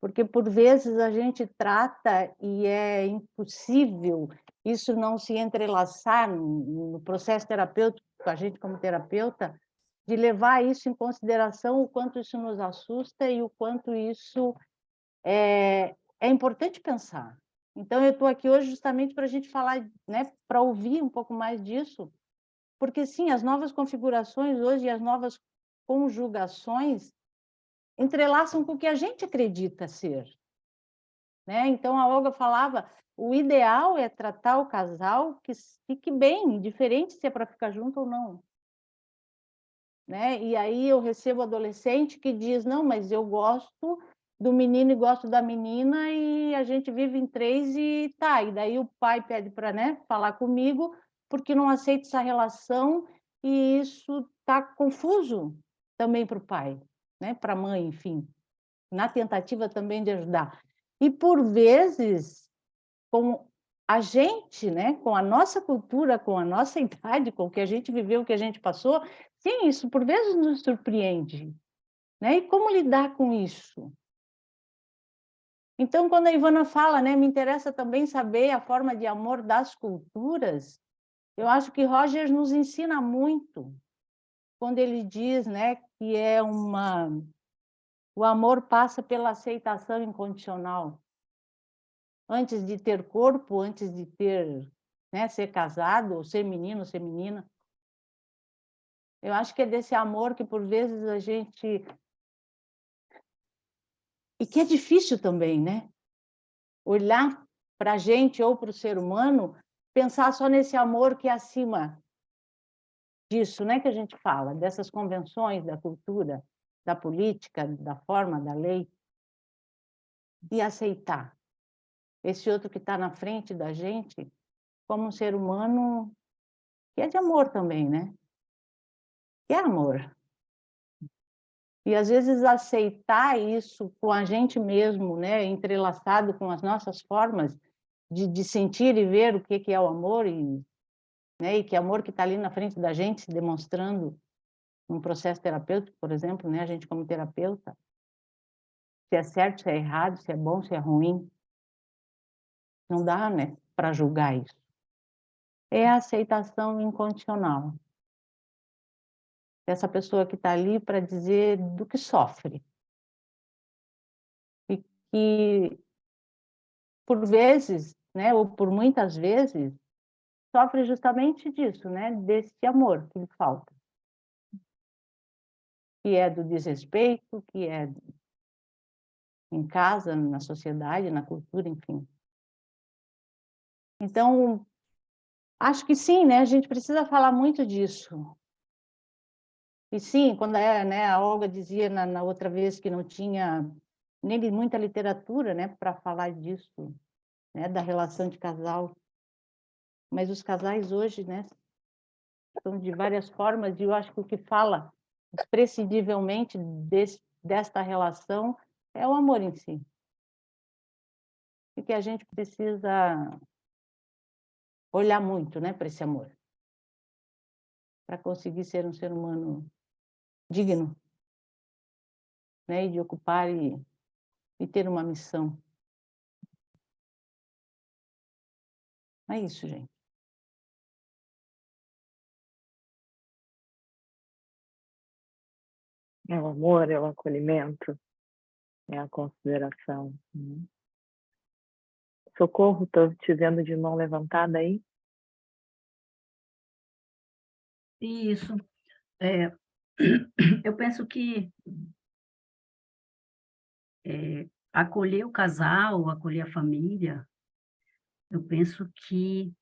Porque por vezes a gente trata e é impossível isso não se entrelaçar no processo terapêutico, a gente como terapeuta, de levar isso em consideração, o quanto isso nos assusta e o quanto isso é importante pensar. Então, eu estou aqui hoje justamente para a gente falar, né, para ouvir um pouco mais disso, porque, sim, as novas configurações hoje e as novas conjugações entrelaçam com o que a gente acredita ser, né? Então, a Olga falava, o ideal é tratar o casal que fique bem, indiferente se é para ficar junto ou não. Né? E aí eu recebo adolescente que diz, não, mas eu gosto do menino e gosto da menina e a gente vive em 3 e tá. E daí o pai pede para, né, falar comigo porque não aceita essa relação e isso está confuso também para o pai, né, para a mãe, enfim, na tentativa também de ajudar. E por vezes, com a gente, né, com a nossa cultura, com a nossa idade, com o que a gente viveu, o que a gente passou, sim, isso por vezes nos surpreende, né? E como lidar com isso? Então, quando a Ivana fala, né, me interessa também saber a forma de amor das culturas, eu acho que Rogers nos ensina muito quando ele diz, né, que o amor passa pela aceitação incondicional. Antes de ter corpo, antes de ter, né, ser casado, ou ser menino, ou ser menina. Eu acho que é desse amor que, por vezes, a gente... E que é difícil também, né? Olhar para a gente ou para o ser humano, pensar só nesse amor que é acima disso, né, que a gente fala, dessas convenções da cultura, da política, da forma, da lei, e aceitar esse outro que está na frente da gente como um ser humano que é de amor também, né? Que é amor. E, às vezes, aceitar isso com a gente mesmo, né? Entrelaçado com as nossas formas de sentir e ver o que é o amor, né? E que amor que está ali na frente da gente, se demonstrando num processo terapêutico, por exemplo, né? A gente como terapeuta. se é certo, se é errado, se é bom, se é ruim. Não dá, né, para julgar isso. É a aceitação incondicional. Essa pessoa que está ali para dizer do que sofre. E que, por vezes, né, ou por muitas vezes, sofre justamente disso, né, desse amor que lhe falta. Que é do desrespeito, que é em casa, na sociedade, na cultura, enfim. Então, acho que sim, né, a gente precisa falar muito disso. E sim, quando né, a Olga dizia na outra vez que não tinha nem muita literatura, né, para falar disso, né, da relação de casal. Mas os casais hoje, né, são de várias formas, e eu acho que o que fala imprescindivelmente desta relação é o amor em si. E que a gente precisa olhar muito, né, para esse amor, para conseguir ser um ser humano digno, né, e de ocupar e ter uma missão. É isso, gente. É o amor, é o acolhimento, é a consideração. Socorro, estou te vendo de mão levantada aí. Isso. Eu penso que acolher o casal, acolher a família, eu penso que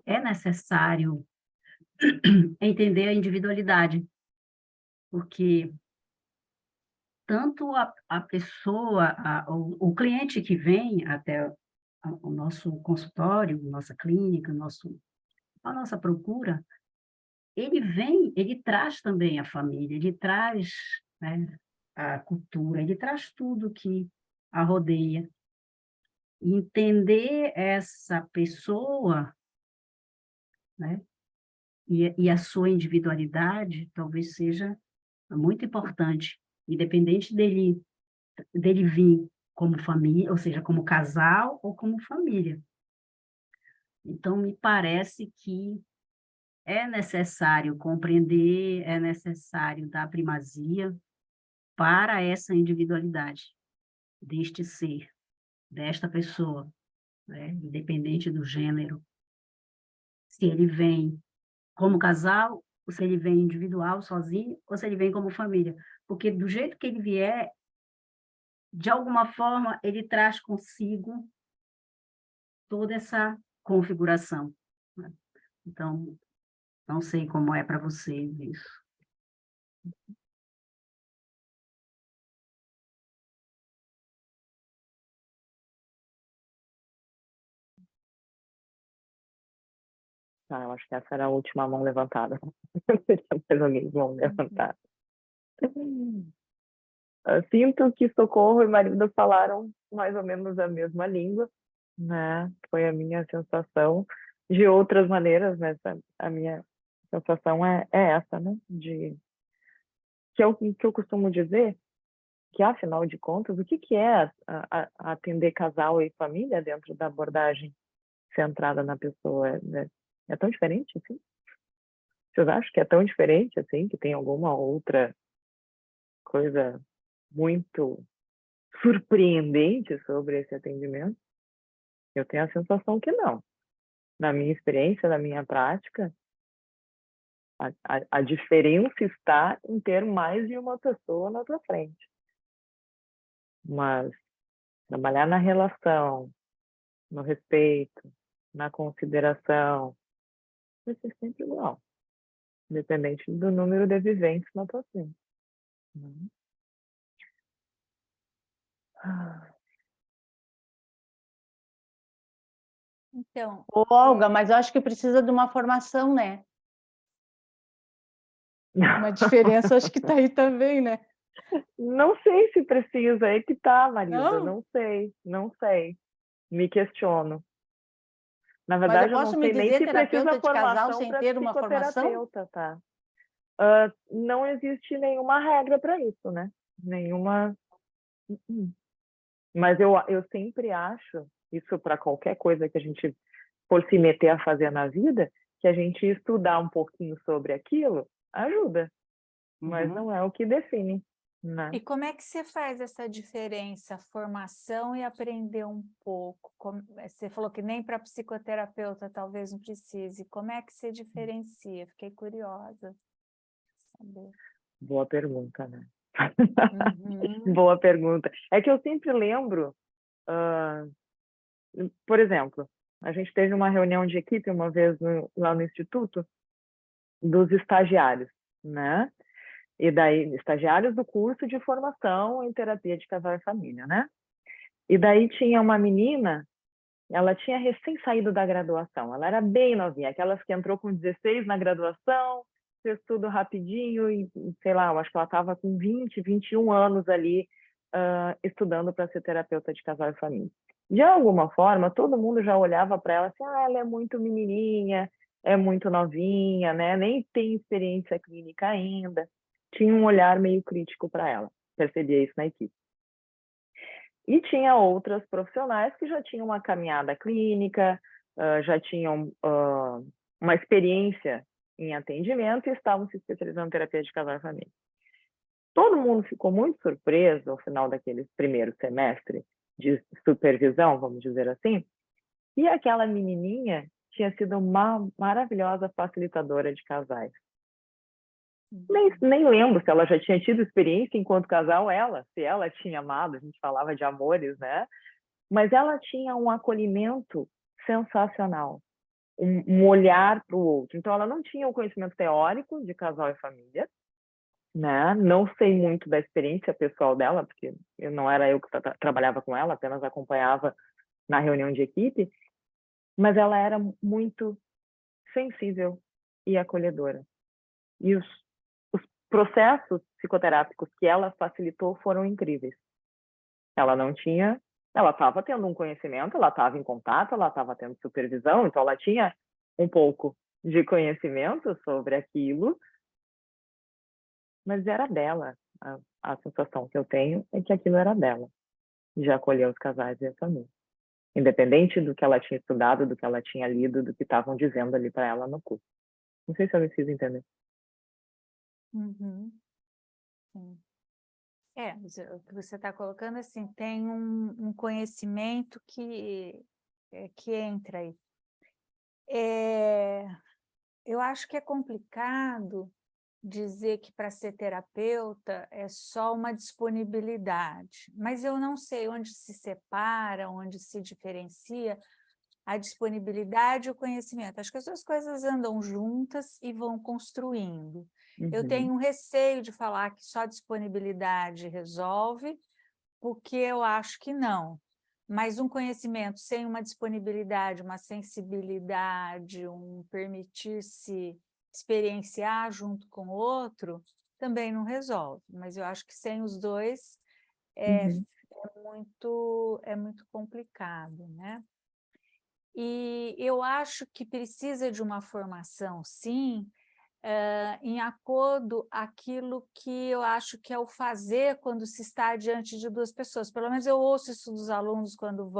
é necessário entender a individualidade, porque tanto a pessoa, o cliente que vem até o nosso consultório, nossa clínica, a nossa procura, ele traz também a família, ele traz, né, a cultura, ele traz tudo que a rodeia. Entender essa pessoa, né, e a sua individualidade talvez seja muito importante, independente dele vir como família, ou seja, como casal ou como família. Então, me parece que é necessário compreender, é necessário dar primazia para essa individualidade deste ser, desta pessoa, né? Independente do gênero. Se ele vem como casal, ou se ele vem individual, sozinho, ou se ele vem como família. Porque do jeito que ele vier, de alguma forma, ele traz consigo toda essa configuração, né? Então, não sei como é para vocês isso. Ah, eu acho que essa era a última mão levantada. Mais alguém mão levantada. Eu sinto que Socorro e Marilda falaram mais ou menos a mesma língua, né? Foi a minha sensação. De outras maneiras, né? A minha sensação é essa, né? Que eu costumo dizer que, afinal de contas, o que é atender casal e família dentro da abordagem centrada na pessoa, né? É tão diferente assim? Vocês acham que é tão diferente assim? Que tem alguma outra coisa muito surpreendente sobre esse atendimento? Eu tenho a sensação que não. Na minha experiência, na minha prática, a diferença está em ter mais de uma pessoa na tua frente. Mas trabalhar na relação, no respeito, na consideração, vai ser sempre igual, independente do número de viventes na tua frente. Então, Olga, mas eu acho que precisa de uma formação, né? Uma diferença, acho que está aí também, né? Não sei se precisa, aí que tá, Marilda, Não? não sei, me questiono. Na Mas verdade, eu eu posso não me sei nem dizer se terapeuta precisa de casal formação sem para ter uma formação? psicoterapeuta, tá? Não existe nenhuma regra para isso, né? nenhuma. Mas eu sempre acho, isso para qualquer coisa que a gente for se meter a fazer na vida, que a gente estudar um pouquinho sobre aquilo ajuda, mas não é o que define, né? E como é que você faz essa diferença, formação e aprender um pouco? Você falou que nem para psicoterapeuta talvez não precise. Como é que você diferencia? Fiquei curiosa. Saber. Boa pergunta, né? Boa pergunta. É que eu sempre lembro, por exemplo, a gente teve uma reunião de equipe uma vez lá no Instituto dos estagiários, né? E daí, estagiários do curso de formação em terapia de casal e família, né? E daí tinha uma menina, ela tinha recém saído da graduação, ela era bem novinha, aquelas que entrou com 16 na graduação, fez tudo rapidinho e, sei lá, eu acho que ela estava com 20, 21 anos ali, estudando para ser terapeuta de casal e família. De alguma forma, todo mundo já olhava para ela assim, ela é muito menininha, é muito novinha, né? Nem tem experiência clínica ainda. Tinha um olhar meio crítico para ela, percebia isso na equipe. E tinha outras profissionais que já tinham uma caminhada clínica, já tinham uma experiência em atendimento e estavam se especializando em terapia de casal e família. Todo mundo ficou muito surpreso ao final daquele primeiro semestre de supervisão, vamos dizer assim, e aquela menininha tinha sido uma maravilhosa facilitadora de casais. Nem lembro se ela já tinha tido experiência enquanto casal, se ela tinha amado, a gente falava de amores, né? Mas ela tinha um acolhimento sensacional, um olhar para o outro. Então, ela não tinha o conhecimento teórico de casal e família, né? Não sei muito da experiência pessoal dela, porque não era eu que trabalhava com ela, apenas acompanhava na reunião de equipe, mas ela era muito sensível e acolhedora. E os processos psicoterápicos que ela facilitou foram incríveis. Ela estava tendo um conhecimento, ela estava em contato, ela estava tendo supervisão, então ela tinha um pouco de conhecimento sobre aquilo, mas era dela. A sensação que eu tenho é que aquilo era dela, de acolher os casais e a família. Independente do que ela tinha estudado, do que ela tinha lido, do que estavam dizendo ali para ela no curso. Não sei se eu me fiz entender. Sim. O que você está colocando, assim, tem um conhecimento que entra aí. Eu acho que é complicado dizer que para ser terapeuta é só uma disponibilidade, mas eu não sei onde se separa, onde se diferencia a disponibilidade e o conhecimento. Acho que as duas coisas andam juntas e vão construindo. Eu tenho um receio de falar que só disponibilidade resolve, porque eu acho que não. Mas um conhecimento sem uma disponibilidade, uma sensibilidade, um permitir-se experienciar junto com o outro, também não resolve. Mas eu acho que sem os dois é muito complicado, né? E eu acho que precisa de uma formação, sim, em acordo aquilo que eu acho que é o fazer quando se está diante de duas pessoas. Pelo menos eu ouço isso dos alunos quando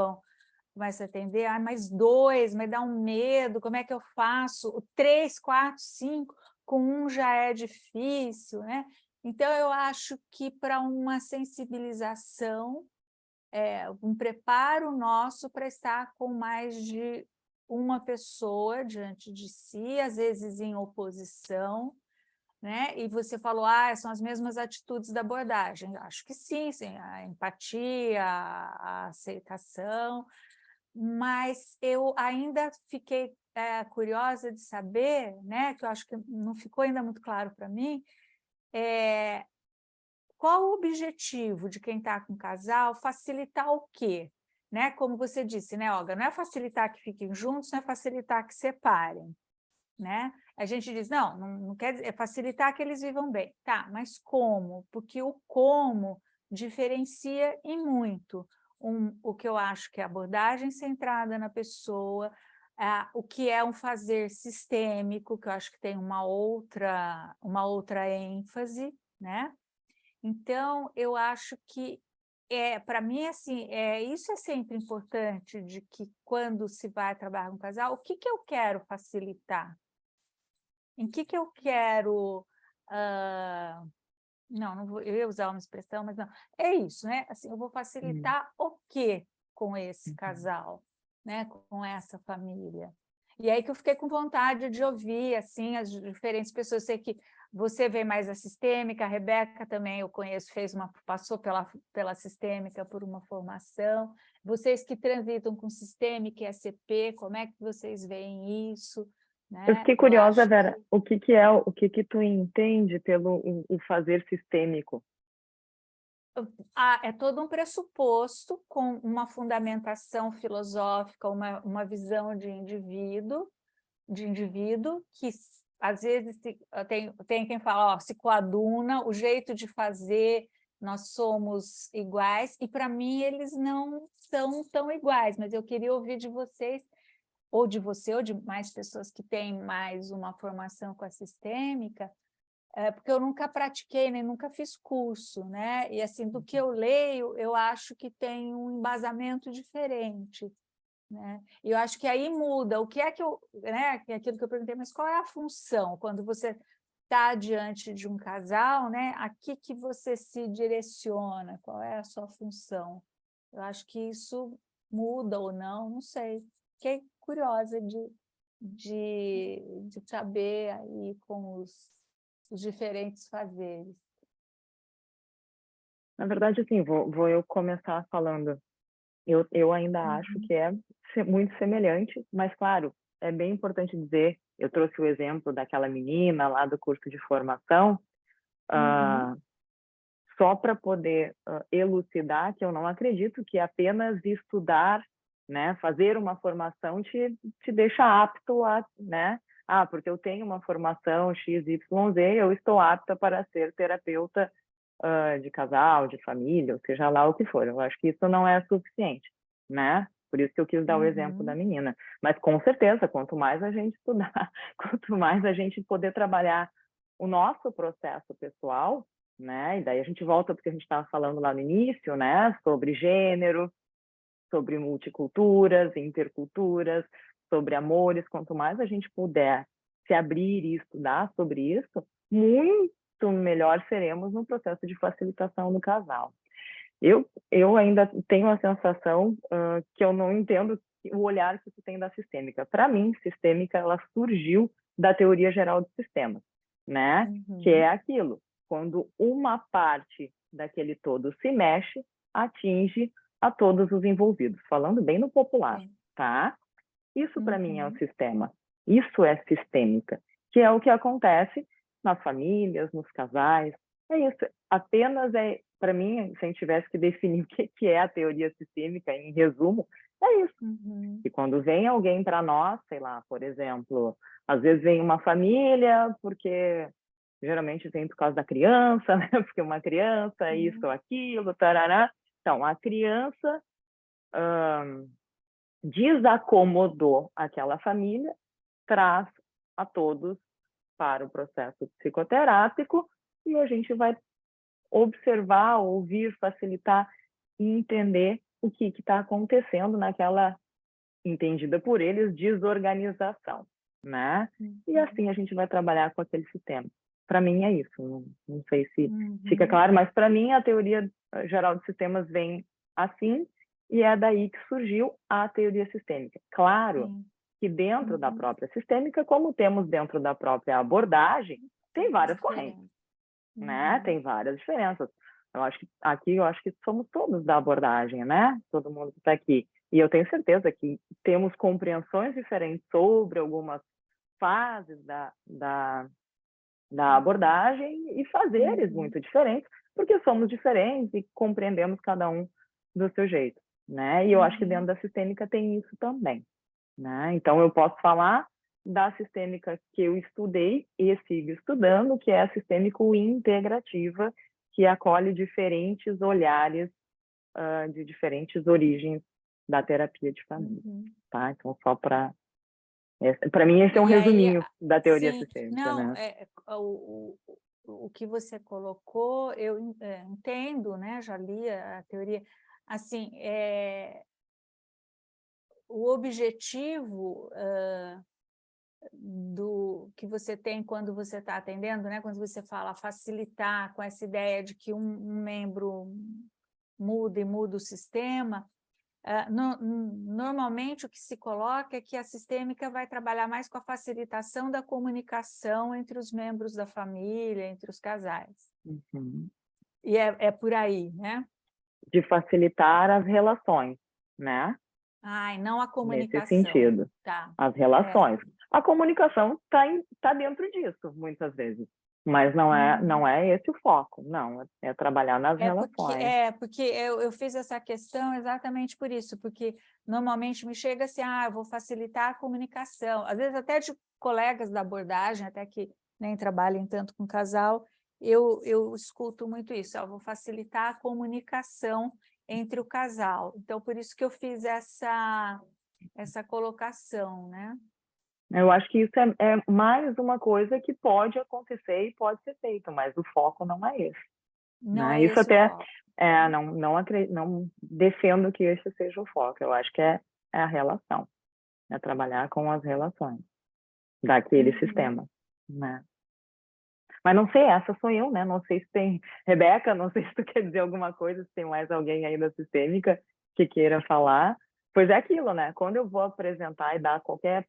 começam a atender, mais dois, mas dá um medo, como é que eu faço? O 3, 4, 5, com um já é difícil, né? Então, eu acho que para uma sensibilização, um preparo nosso para estar com mais de uma pessoa diante de si, às vezes em oposição, né? E você falou, são as mesmas atitudes da abordagem. Acho que sim, a empatia, a aceitação, mas eu ainda fiquei curiosa de saber, né? Que eu acho que não ficou ainda muito claro para mim, qual o objetivo de quem está com casal? Facilitar o quê? Né? Como você disse, né, Olga? Não é facilitar que fiquem juntos, não é facilitar que separem. Né? A gente diz, não quer dizer, é facilitar que eles vivam bem. Tá, mas como? Porque o como diferencia em muito. O que eu acho que é abordagem centrada na pessoa, o que é um fazer sistêmico, que eu acho que tem uma outra ênfase, né? Então, eu acho que, para mim, assim, isso é sempre importante, de que quando se vai trabalhar com um casal, o que eu quero facilitar? Em que eu quero... não vou, eu ia usar uma expressão, mas não. É isso, né? Assim, eu vou facilitar o quê com esse casal, né? Com essa família. E aí que eu fiquei com vontade de ouvir, assim, as diferentes pessoas. Sei que você vem mais da sistêmica, a Rebeca também eu conheço, passou pela sistêmica por uma formação. Vocês que transitam com sistêmica e ACP, como é que vocês veem isso? Né? Eu fiquei curiosa, Vera, o que tu entende pelo o fazer sistêmico? É todo um pressuposto com uma fundamentação filosófica, uma visão de indivíduo que, às vezes, tem quem fala, se coaduna, o jeito de fazer, nós somos iguais, e para mim eles não são tão iguais, mas eu queria ouvir de vocês, ou de você, ou de mais pessoas que têm mais uma formação com a sistêmica, porque eu nunca pratiquei, nem nunca fiz curso, né? E assim, do que eu leio, eu acho que tem um embasamento diferente, né? E eu acho que aí muda. O que é que né? Que é aquilo que eu perguntei, mas qual é a função quando você está diante de um casal, né? A que você se direciona? Qual é a sua função? Eu acho que isso muda ou não sei. Fiquei curiosa de saber aí com os diferentes fazeres. Na verdade, assim, vou eu começar falando. Eu ainda acho que é muito semelhante, mas, claro, é bem importante dizer, eu trouxe o exemplo daquela menina lá do curso de formação, só para poder elucidar que eu não acredito que apenas estudar, né, fazer uma formação te deixa apto a, né, porque eu tenho uma formação XYZ, eu estou apta para ser terapeuta de casal, de família, ou seja lá o que for. Eu acho que isso não é suficiente, né? Por isso que eu quis dar o exemplo da menina. Mas, com certeza, quanto mais a gente estudar, quanto mais a gente poder trabalhar o nosso processo pessoal, né? E daí a gente volta porque a gente estava falando lá no início, né? Sobre gênero, sobre multiculturas, interculturas, sobre amores. Quanto mais a gente puder se abrir e estudar sobre isso, muito melhor seremos no processo de facilitação do casal. Eu ainda tenho a sensação que eu não entendo o olhar que tu tem da sistêmica. Para mim, sistêmica, ela surgiu da teoria geral de sistemas, né? Que é aquilo, quando uma parte daquele todo se mexe, atinge a todos os envolvidos, falando bem no popular, tá? Isso para mim é o sistema, isso é sistêmica, que é o que acontece nas famílias, nos casais, é isso, apenas para mim, se a gente tivesse que definir o que é a teoria sistêmica, em resumo, é isso. E quando vem alguém para nós, sei lá, por exemplo, às vezes vem uma família, porque geralmente vem por causa da criança, né? Porque uma criança, isso ou aquilo, tarará. Então, a criança desacomodou aquela família, traz a todos para o processo psicoterápico e a gente vai observar, ouvir, facilitar e entender o que está acontecendo naquela, entendida por eles, desorganização, né? E assim a gente vai trabalhar com aquele sistema. Para mim é isso, não sei se fica claro, mas para mim a teoria geral de sistemas vem assim e é daí que surgiu a teoria sistêmica. Claro que dentro da própria sistêmica, como temos dentro da própria abordagem, tem várias correntes, né? Tem várias diferenças. Eu acho que somos todos da abordagem, né? Todo mundo que está aqui. E eu tenho certeza que temos compreensões diferentes sobre algumas fases da abordagem e fazeres muito diferentes, porque somos diferentes e compreendemos cada um do seu jeito, né? E eu acho que dentro da sistêmica tem isso também, né? Então, eu posso falar da sistêmica que eu estudei e sigo estudando, que é a sistêmica integrativa, que acolhe diferentes olhares de diferentes origens da terapia de família, tá? Então, só para mim, esse é um resuminho da teoria sistêmica, não, né? o que você colocou, eu entendo, né? Já li a teoria. Assim, o objetivo do que você tem quando você está atendendo, né? Quando você fala facilitar com essa ideia de que um membro muda e muda o sistema, normalmente o que se coloca é que a sistêmica vai trabalhar mais com a facilitação da comunicação entre os membros da família, entre os casais. Uhum. E é por aí, né? De facilitar as relações, né? Ai, não a comunicação. Nesse sentido, Tá. as relações. A comunicação tá dentro disso, muitas vezes. Mas não é esse o foco, não. É trabalhar nas relações. Porque eu fiz essa questão exatamente por isso, porque normalmente me chega assim, eu vou facilitar a comunicação. Às vezes até de colegas da abordagem, até que nem trabalhem tanto com casal, eu escuto muito isso, eu vou facilitar a comunicação entre o casal. Então, por isso que eu fiz essa colocação, né? Eu acho que isso é mais uma coisa que pode acontecer e pode ser feito, mas o foco não é esse. Não né? é Isso esse até o foco. não defendo que esse seja o foco. Eu acho que é a relação, é trabalhar com as relações daquele sistema, né? Mas não sei, essa sou eu, né? Não sei se tem Rebeca, não sei se tu quer dizer alguma coisa, se tem mais alguém aí da sistêmica que queira falar. Pois é aquilo, né? Quando eu vou apresentar e dar qualquer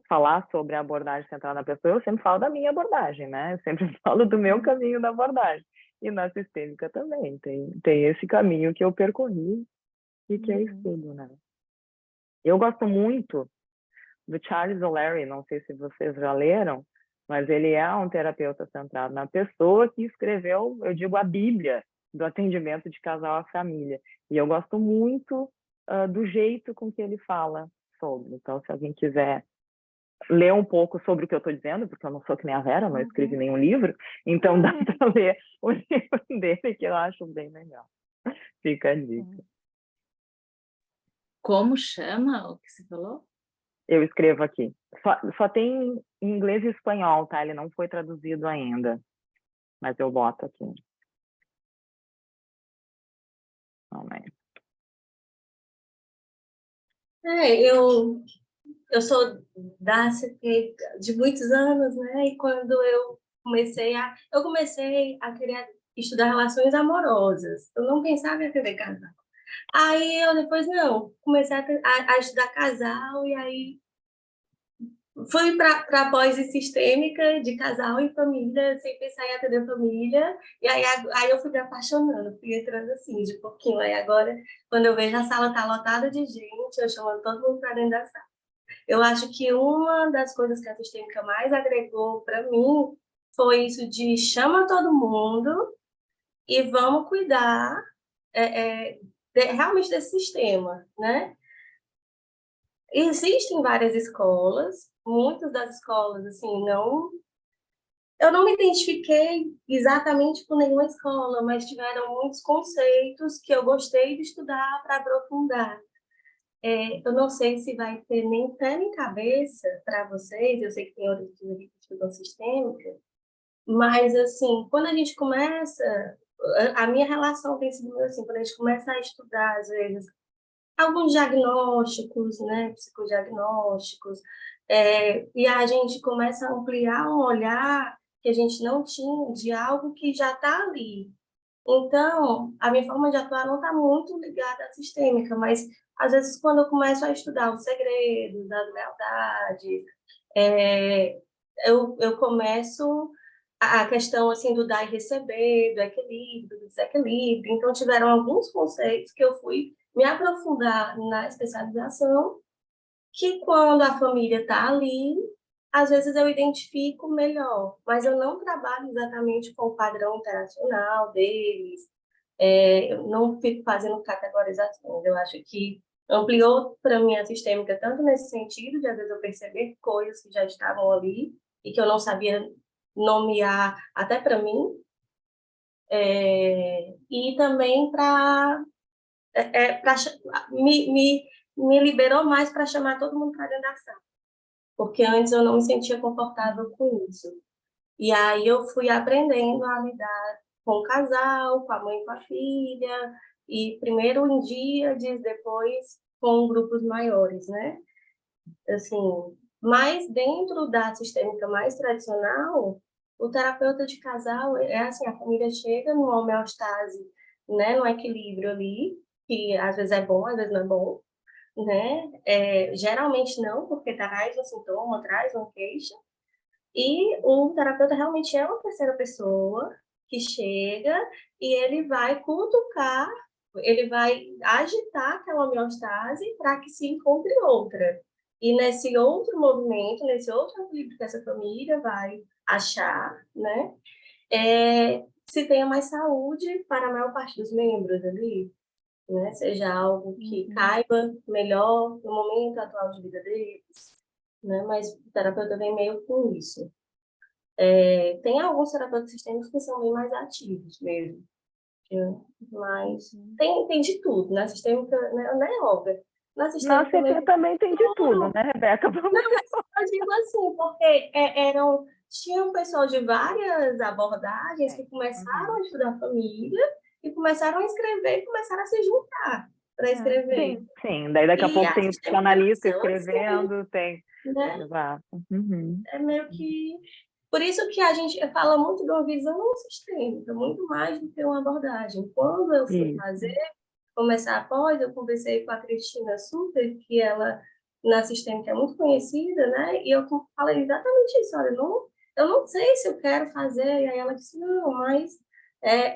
falar sobre a abordagem central na pessoa, eu sempre falo da minha abordagem, né? Eu sempre falo do meu caminho da abordagem. E na sistêmica também tem esse caminho que eu percorri e que é estudo, né? Eu gosto muito do Charles O'Leary, não sei se vocês já leram, mas ele é um terapeuta centrado na pessoa que escreveu, eu digo, a Bíblia do atendimento de casal à família. E eu gosto muito do jeito com que ele fala sobre. Então, se alguém quiser ler um pouco sobre o que eu estou dizendo, porque eu não sou que nem a Vera, não escrevi nenhum livro, então dá para ler o livro dele, que eu acho bem legal. Fica a dica. Como chama o que você falou? Eu escrevo aqui. Só tem em inglês e espanhol, tá? Ele não foi traduzido ainda, mas eu boto aqui. Eu sou da CP de muitos anos, né? E quando eu comecei a querer estudar relações amorosas. Eu não pensava em aprender casal. Aí eu depois, comecei a estudar casal e aí fui para pós em sistêmica de casal e família, sem pensar em atender família. E aí eu fui me apaixonando, fui entrando assim, de pouquinho. Aí agora, quando eu vejo a sala tá lotada de gente, eu chamando todo mundo para dentro da sala. Eu acho que uma das coisas que a sistêmica mais agregou para mim foi isso de chama todo mundo e vamos cuidar realmente desse sistema, né? Existem várias escolas, muitas das escolas, assim, eu não me identifiquei exatamente com nenhuma escola, mas tiveram muitos conceitos que eu gostei de estudar para aprofundar. Eu não sei se vai ter nem pé nem cabeça para vocês, eu sei que tem outros que estudam sistêmica, mas, assim, quando a gente começa, a minha relação tem sido assim, quando a gente começa a estudar, às vezes, alguns diagnósticos, né, psicodiagnósticos, e a gente começa a ampliar um olhar que a gente não tinha de algo que já está ali. Então, a minha forma de atuar não está muito ligada à sistêmica, mas, às vezes, quando eu começo a estudar os segredos das lealdades, eu começo a questão assim, do dar e receber, do equilíbrio, do desequilíbrio. Então, tiveram alguns conceitos que eu fui me aprofundar na especialização, que quando a família está ali, às vezes eu identifico melhor, mas eu não trabalho exatamente com o padrão interacional deles, eu não fico fazendo categorizações. Eu acho que ampliou para mim a sistêmica tanto nesse sentido, de às vezes eu perceber coisas que já estavam ali e que eu não sabia nomear até para mim, e também para me liberou mais para chamar todo mundo para dentro da sala, porque antes eu não me sentia confortável com isso. E aí eu fui aprendendo a lidar com o casal, com a mãe e com a filha, e primeiro em dias, depois com grupos maiores, né? Assim, mas dentro da sistêmica mais tradicional, o terapeuta de casal é assim, a família chega numa homeostase, né, no equilíbrio ali, que às vezes é bom, às vezes não é bom, né? Geralmente não, porque traz um sintoma, traz uma queixa, e o terapeuta realmente é uma terceira pessoa que chega e ele vai cutucar, ele vai agitar aquela homeostase para que se encontre outra. E nesse outro movimento, nesse outro equilíbrio que essa família vai achar, né? Se tenha mais saúde para a maior parte dos membros ali, né? Seja algo que caiba melhor no momento atual de vida deles, né? Mas o terapeuta vem meio com isso. Tem alguns terapeutas sistêmicos que são bem mais ativos mesmo, mas tem de tudo, na sistêmica, né, Olga? Na sistêmica Nossa, também tem de tudo, né, Rebeca? Não, mas eu digo assim, porque tinham pessoas de várias abordagens que começaram a estudar família e começaram a escrever e começaram a se juntar para escrever. Sim, daí daqui a pouco tem o psicanalista escrevendo, tem... Né? Exato. É meio que... Por isso que a gente fala muito de uma visão sistêmica, muito mais do que uma abordagem. Quando eu fui começar após, eu conversei com a Cristina Suter, que ela, na sistêmica, é muito conhecida, né? E eu falei exatamente isso, olha, eu não sei se eu quero fazer. E aí ela disse, não, mas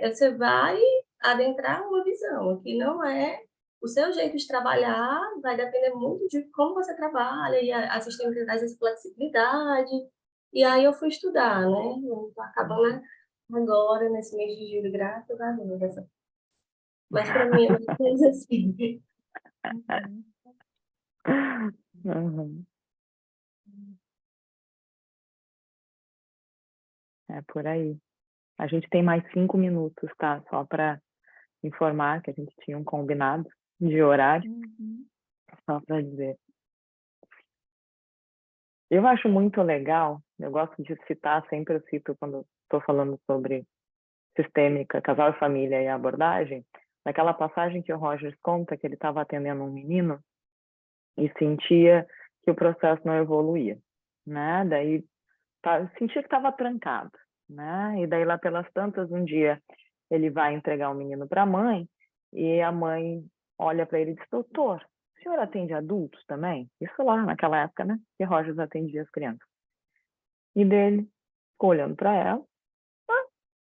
você vai adentrar uma visão, que não é o seu jeito de trabalhar, vai depender muito de como você trabalha, e a sistêmica traz essa flexibilidade. E aí eu fui estudar, né? Estou acabando agora, nesse mês de julho, graças a Deus. Mas para mim é uma coisa assim. É por aí. A gente tem mais 5 minutos, tá? Só para informar que a gente tinha um combinado de horário. Só para dizer. Eu acho muito legal, eu gosto de citar, sempre eu cito quando estou falando sobre sistêmica, casal e família e a abordagem, naquela passagem que o Rogers conta que ele estava atendendo um menino e sentia que o processo não evoluía, né? Daí sentia que estava trancado, né? E daí lá pelas tantas, um dia ele vai entregar o menino para a mãe e a mãe olha para ele e diz, doutor, o senhor atende adultos também? Isso lá naquela época, né? Que Rogers atendia as crianças. E dele ficou olhando para ela.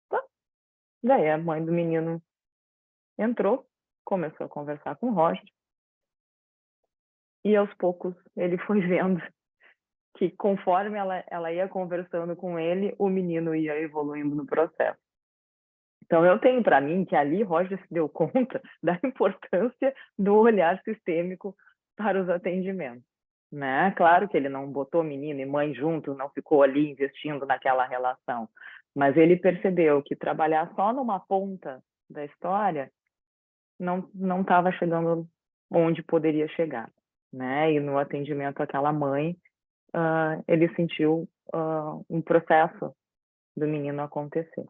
Tá. Daí a mãe do menino entrou, começou a conversar com o Roger. E aos poucos ele foi vendo que conforme ela ia conversando com ele, o menino ia evoluindo no processo. Então eu tenho para mim que ali Roger se deu conta da importância do olhar sistêmico para os atendimentos, né? Claro que ele não botou menino e mãe juntos, não ficou ali investindo naquela relação, mas ele percebeu que trabalhar só numa ponta da história não estava chegando onde poderia chegar, né? E no atendimento àquela mãe, ele sentiu um processo do menino acontecer.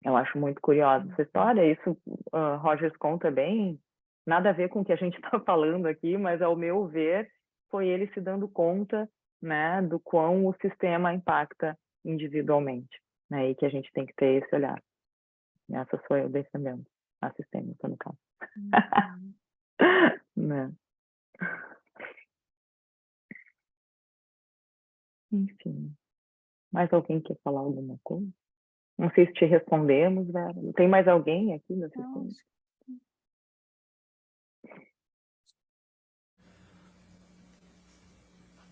Eu acho muito curiosa essa história. Isso Rogers conta bem, nada a ver com o que a gente está falando aqui, mas ao meu ver foi ele se dando conta, né, do quão o sistema impacta individualmente, né, e que a gente tem que ter esse olhar. Essa sou eu defendendo a sistêmica, no caso. Né? Enfim. Mais alguém quer falar alguma coisa? Não sei se te respondemos, Vera. Tem mais alguém aqui no sistema?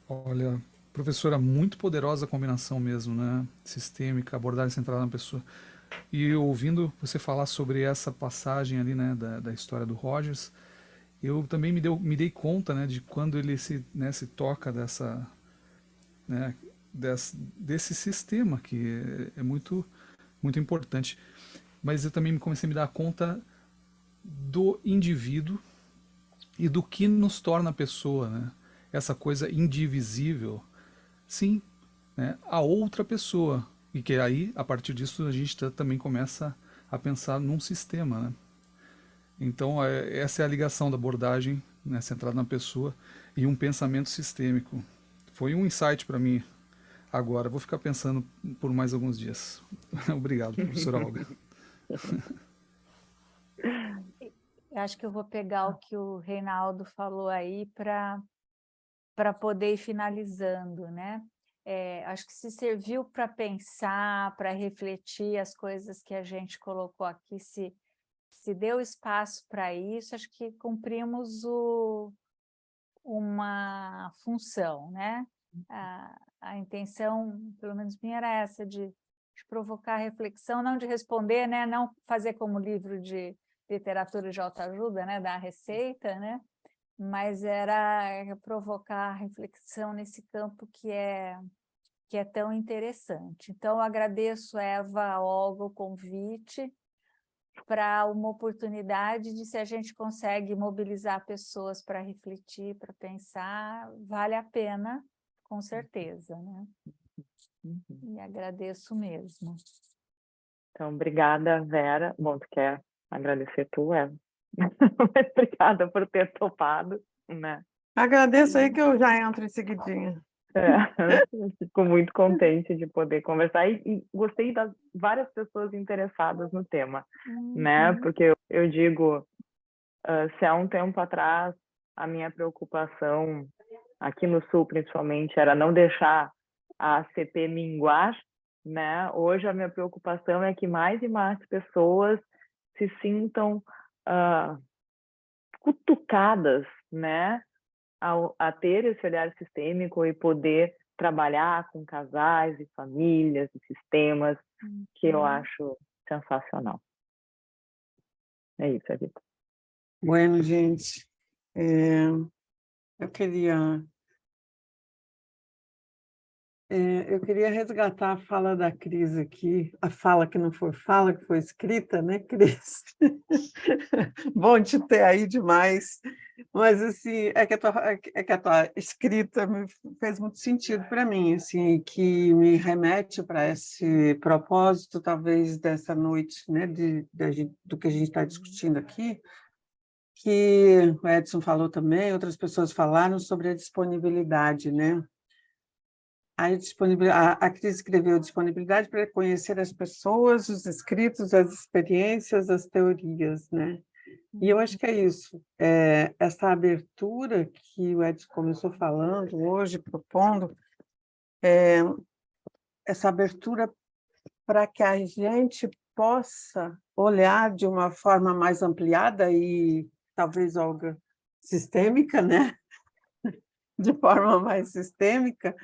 Olha, professora, muito poderosa a combinação mesmo, né? Sistêmica, abordagem centrada na pessoa. E ouvindo você falar sobre essa passagem ali, né, da história do Rogers, eu também me dei conta, né, de quando ele se toca dessa, né, desse sistema que é muito, muito importante. Mas eu também comecei a me dar conta do indivíduo e do que nos torna pessoa, né? Essa coisa indivisível. Sim, né? A outra pessoa, E que aí, a partir disso, a gente também começa a pensar num sistema, né? Então, essa é a ligação da abordagem, né, centrada na pessoa e um pensamento sistêmico. Foi um insight para mim agora. Vou ficar pensando por mais alguns dias. Obrigado, professora Olga. Eu acho que eu vou pegar o que o Reinaldo falou aí para poder ir finalizando, né? Acho que se serviu para pensar, para refletir as coisas que a gente colocou aqui, se deu espaço para isso, acho que cumprimos uma função, né? A intenção, pelo menos minha, era essa, de provocar reflexão, não de responder, né? Não fazer como livro de literatura de autoajuda, né? Dar a receita, né? Mas era provocar reflexão nesse campo que é tão interessante. Então, eu agradeço, Eva, Olga, o convite para uma oportunidade de, se a gente consegue mobilizar pessoas para refletir, para pensar, vale a pena, com certeza, né? E agradeço mesmo. Então, obrigada, Vera. Bom, tu quer agradecer tu, Eva? Mas obrigada por ter topado, né? Agradeço aí que eu já entro em seguidinha. Eu fico muito contente de poder conversar e gostei das várias pessoas interessadas no tema, né? Porque eu digo, se há um tempo atrás a minha preocupação aqui no Sul, principalmente, era não deixar a ACP minguar, né? Hoje a minha preocupação é que mais e mais pessoas se sintam cutucadas, né? A ter esse olhar sistêmico e poder trabalhar com casais e famílias e sistemas, que eu acho sensacional. É isso, Rita. Bueno, gente, eu queria resgatar a fala da Cris aqui, a fala que não foi fala, que foi escrita, né, Cris? Bom te ter aí demais. Mas, assim, é que a tua escrita fez muito sentido para mim, assim, que me remete para esse propósito, talvez, dessa noite, né, do que a gente está discutindo aqui, que o Edson falou também, outras pessoas falaram sobre a disponibilidade, né? A Cris escreveu disponibilidade para conhecer as pessoas, os escritos, as experiências, as teorias, né? E eu acho que é isso, essa abertura que o Edson começou falando hoje, propondo, essa abertura para que a gente possa olhar de uma forma mais ampliada e talvez, Olga, sistêmica, né? De forma mais sistêmica,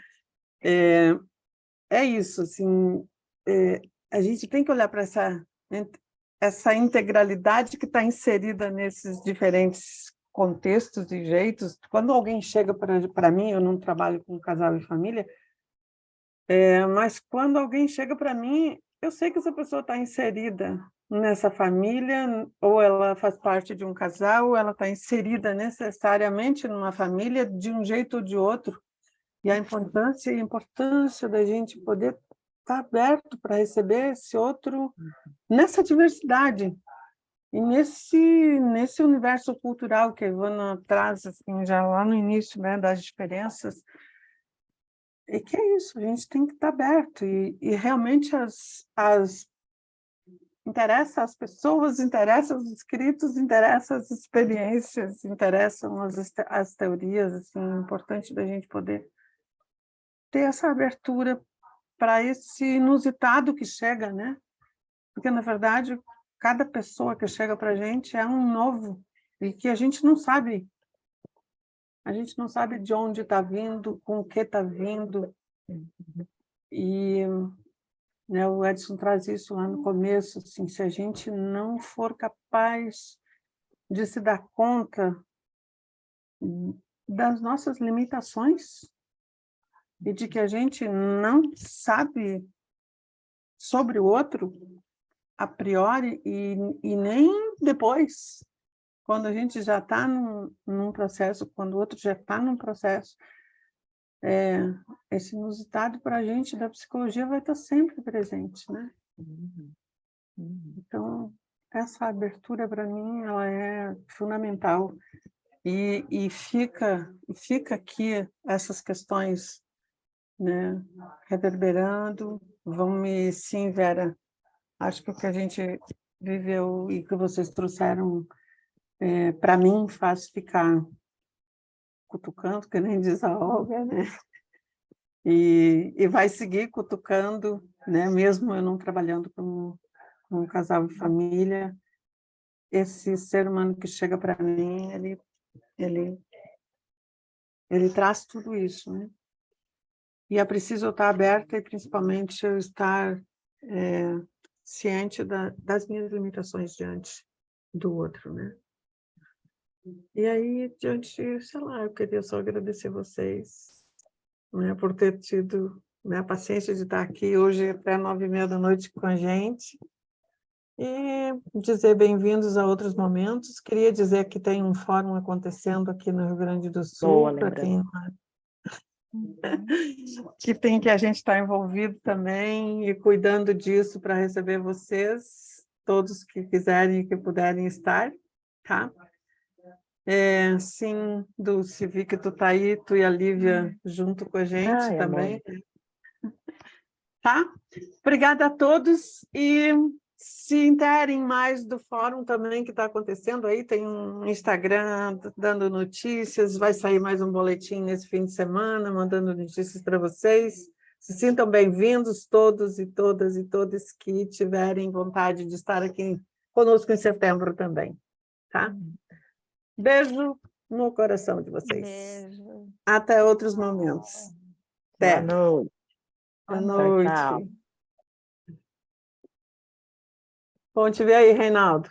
é isso, assim, a gente tem que olhar para essa integralidade que está inserida nesses diferentes contextos e jeitos. Quando alguém chega para mim, eu não trabalho com casal e família, mas quando alguém chega para mim, eu sei que essa pessoa está inserida nessa família, ou ela faz parte de um casal, ou ela está inserida necessariamente numa família de um jeito ou de outro. E a importância da gente poder estar aberto para receber esse outro nessa diversidade e nesse universo cultural que a Ivana traz, assim, já lá no início, né, das diferenças. E que é isso, a gente tem que estar aberto e realmente interessa as pessoas, interessa os escritos, interessa as experiências, interessam as teorias, assim, é importante da gente poder ter essa abertura para esse inusitado que chega, né? Porque, na verdade, cada pessoa que chega para a gente é um novo, e que a gente não sabe de onde está vindo, com o que está vindo. E, né, o Edson traz isso lá no começo, assim, se a gente não for capaz de se dar conta das nossas limitações, e de que a gente não sabe sobre o outro a priori e nem depois, quando a gente já está num processo, quando o outro já está num processo, esse inusitado para a gente da psicologia vai estar sempre presente, né? Então, essa abertura para mim ela é fundamental e fica aqui essas questões, né, reverberando. Sim, Vera, acho que o que a gente viveu e que vocês trouxeram para mim faz ficar cutucando, que nem diz a Olga, né? E vai seguir cutucando, né? Mesmo eu não trabalhando com um casal e família, esse ser humano que chega para mim, ele traz tudo isso, né? E é preciso eu estar aberta e, principalmente, eu estar ciente das minhas limitações diante do outro, né? E aí, diante, sei lá, eu queria só agradecer vocês, né, por ter tido, né, a paciência de estar aqui hoje até 9h30 com a gente. E dizer bem-vindos a outros momentos. Queria dizer que tem um fórum acontecendo aqui no Rio Grande do Sul, para quem que a gente está envolvido também e cuidando disso para receber vocês, todos que quiserem e que puderem estar, tá? Sim, Dulce, vi que tu está aí, tu e a Lívia junto com a gente também. Tá? Obrigada a todos e se interem mais do fórum também que está acontecendo aí, tem um Instagram dando notícias, vai sair mais um boletim nesse fim de semana, mandando notícias para vocês. Se sintam bem-vindos todos e todas e todos que tiverem vontade de estar aqui conosco em setembro também, tá? Beijo no coração de vocês. Beijo. Até outros momentos. Até. Boa noite. Boa noite. Tchau. Bom te ver aí, Reinaldo.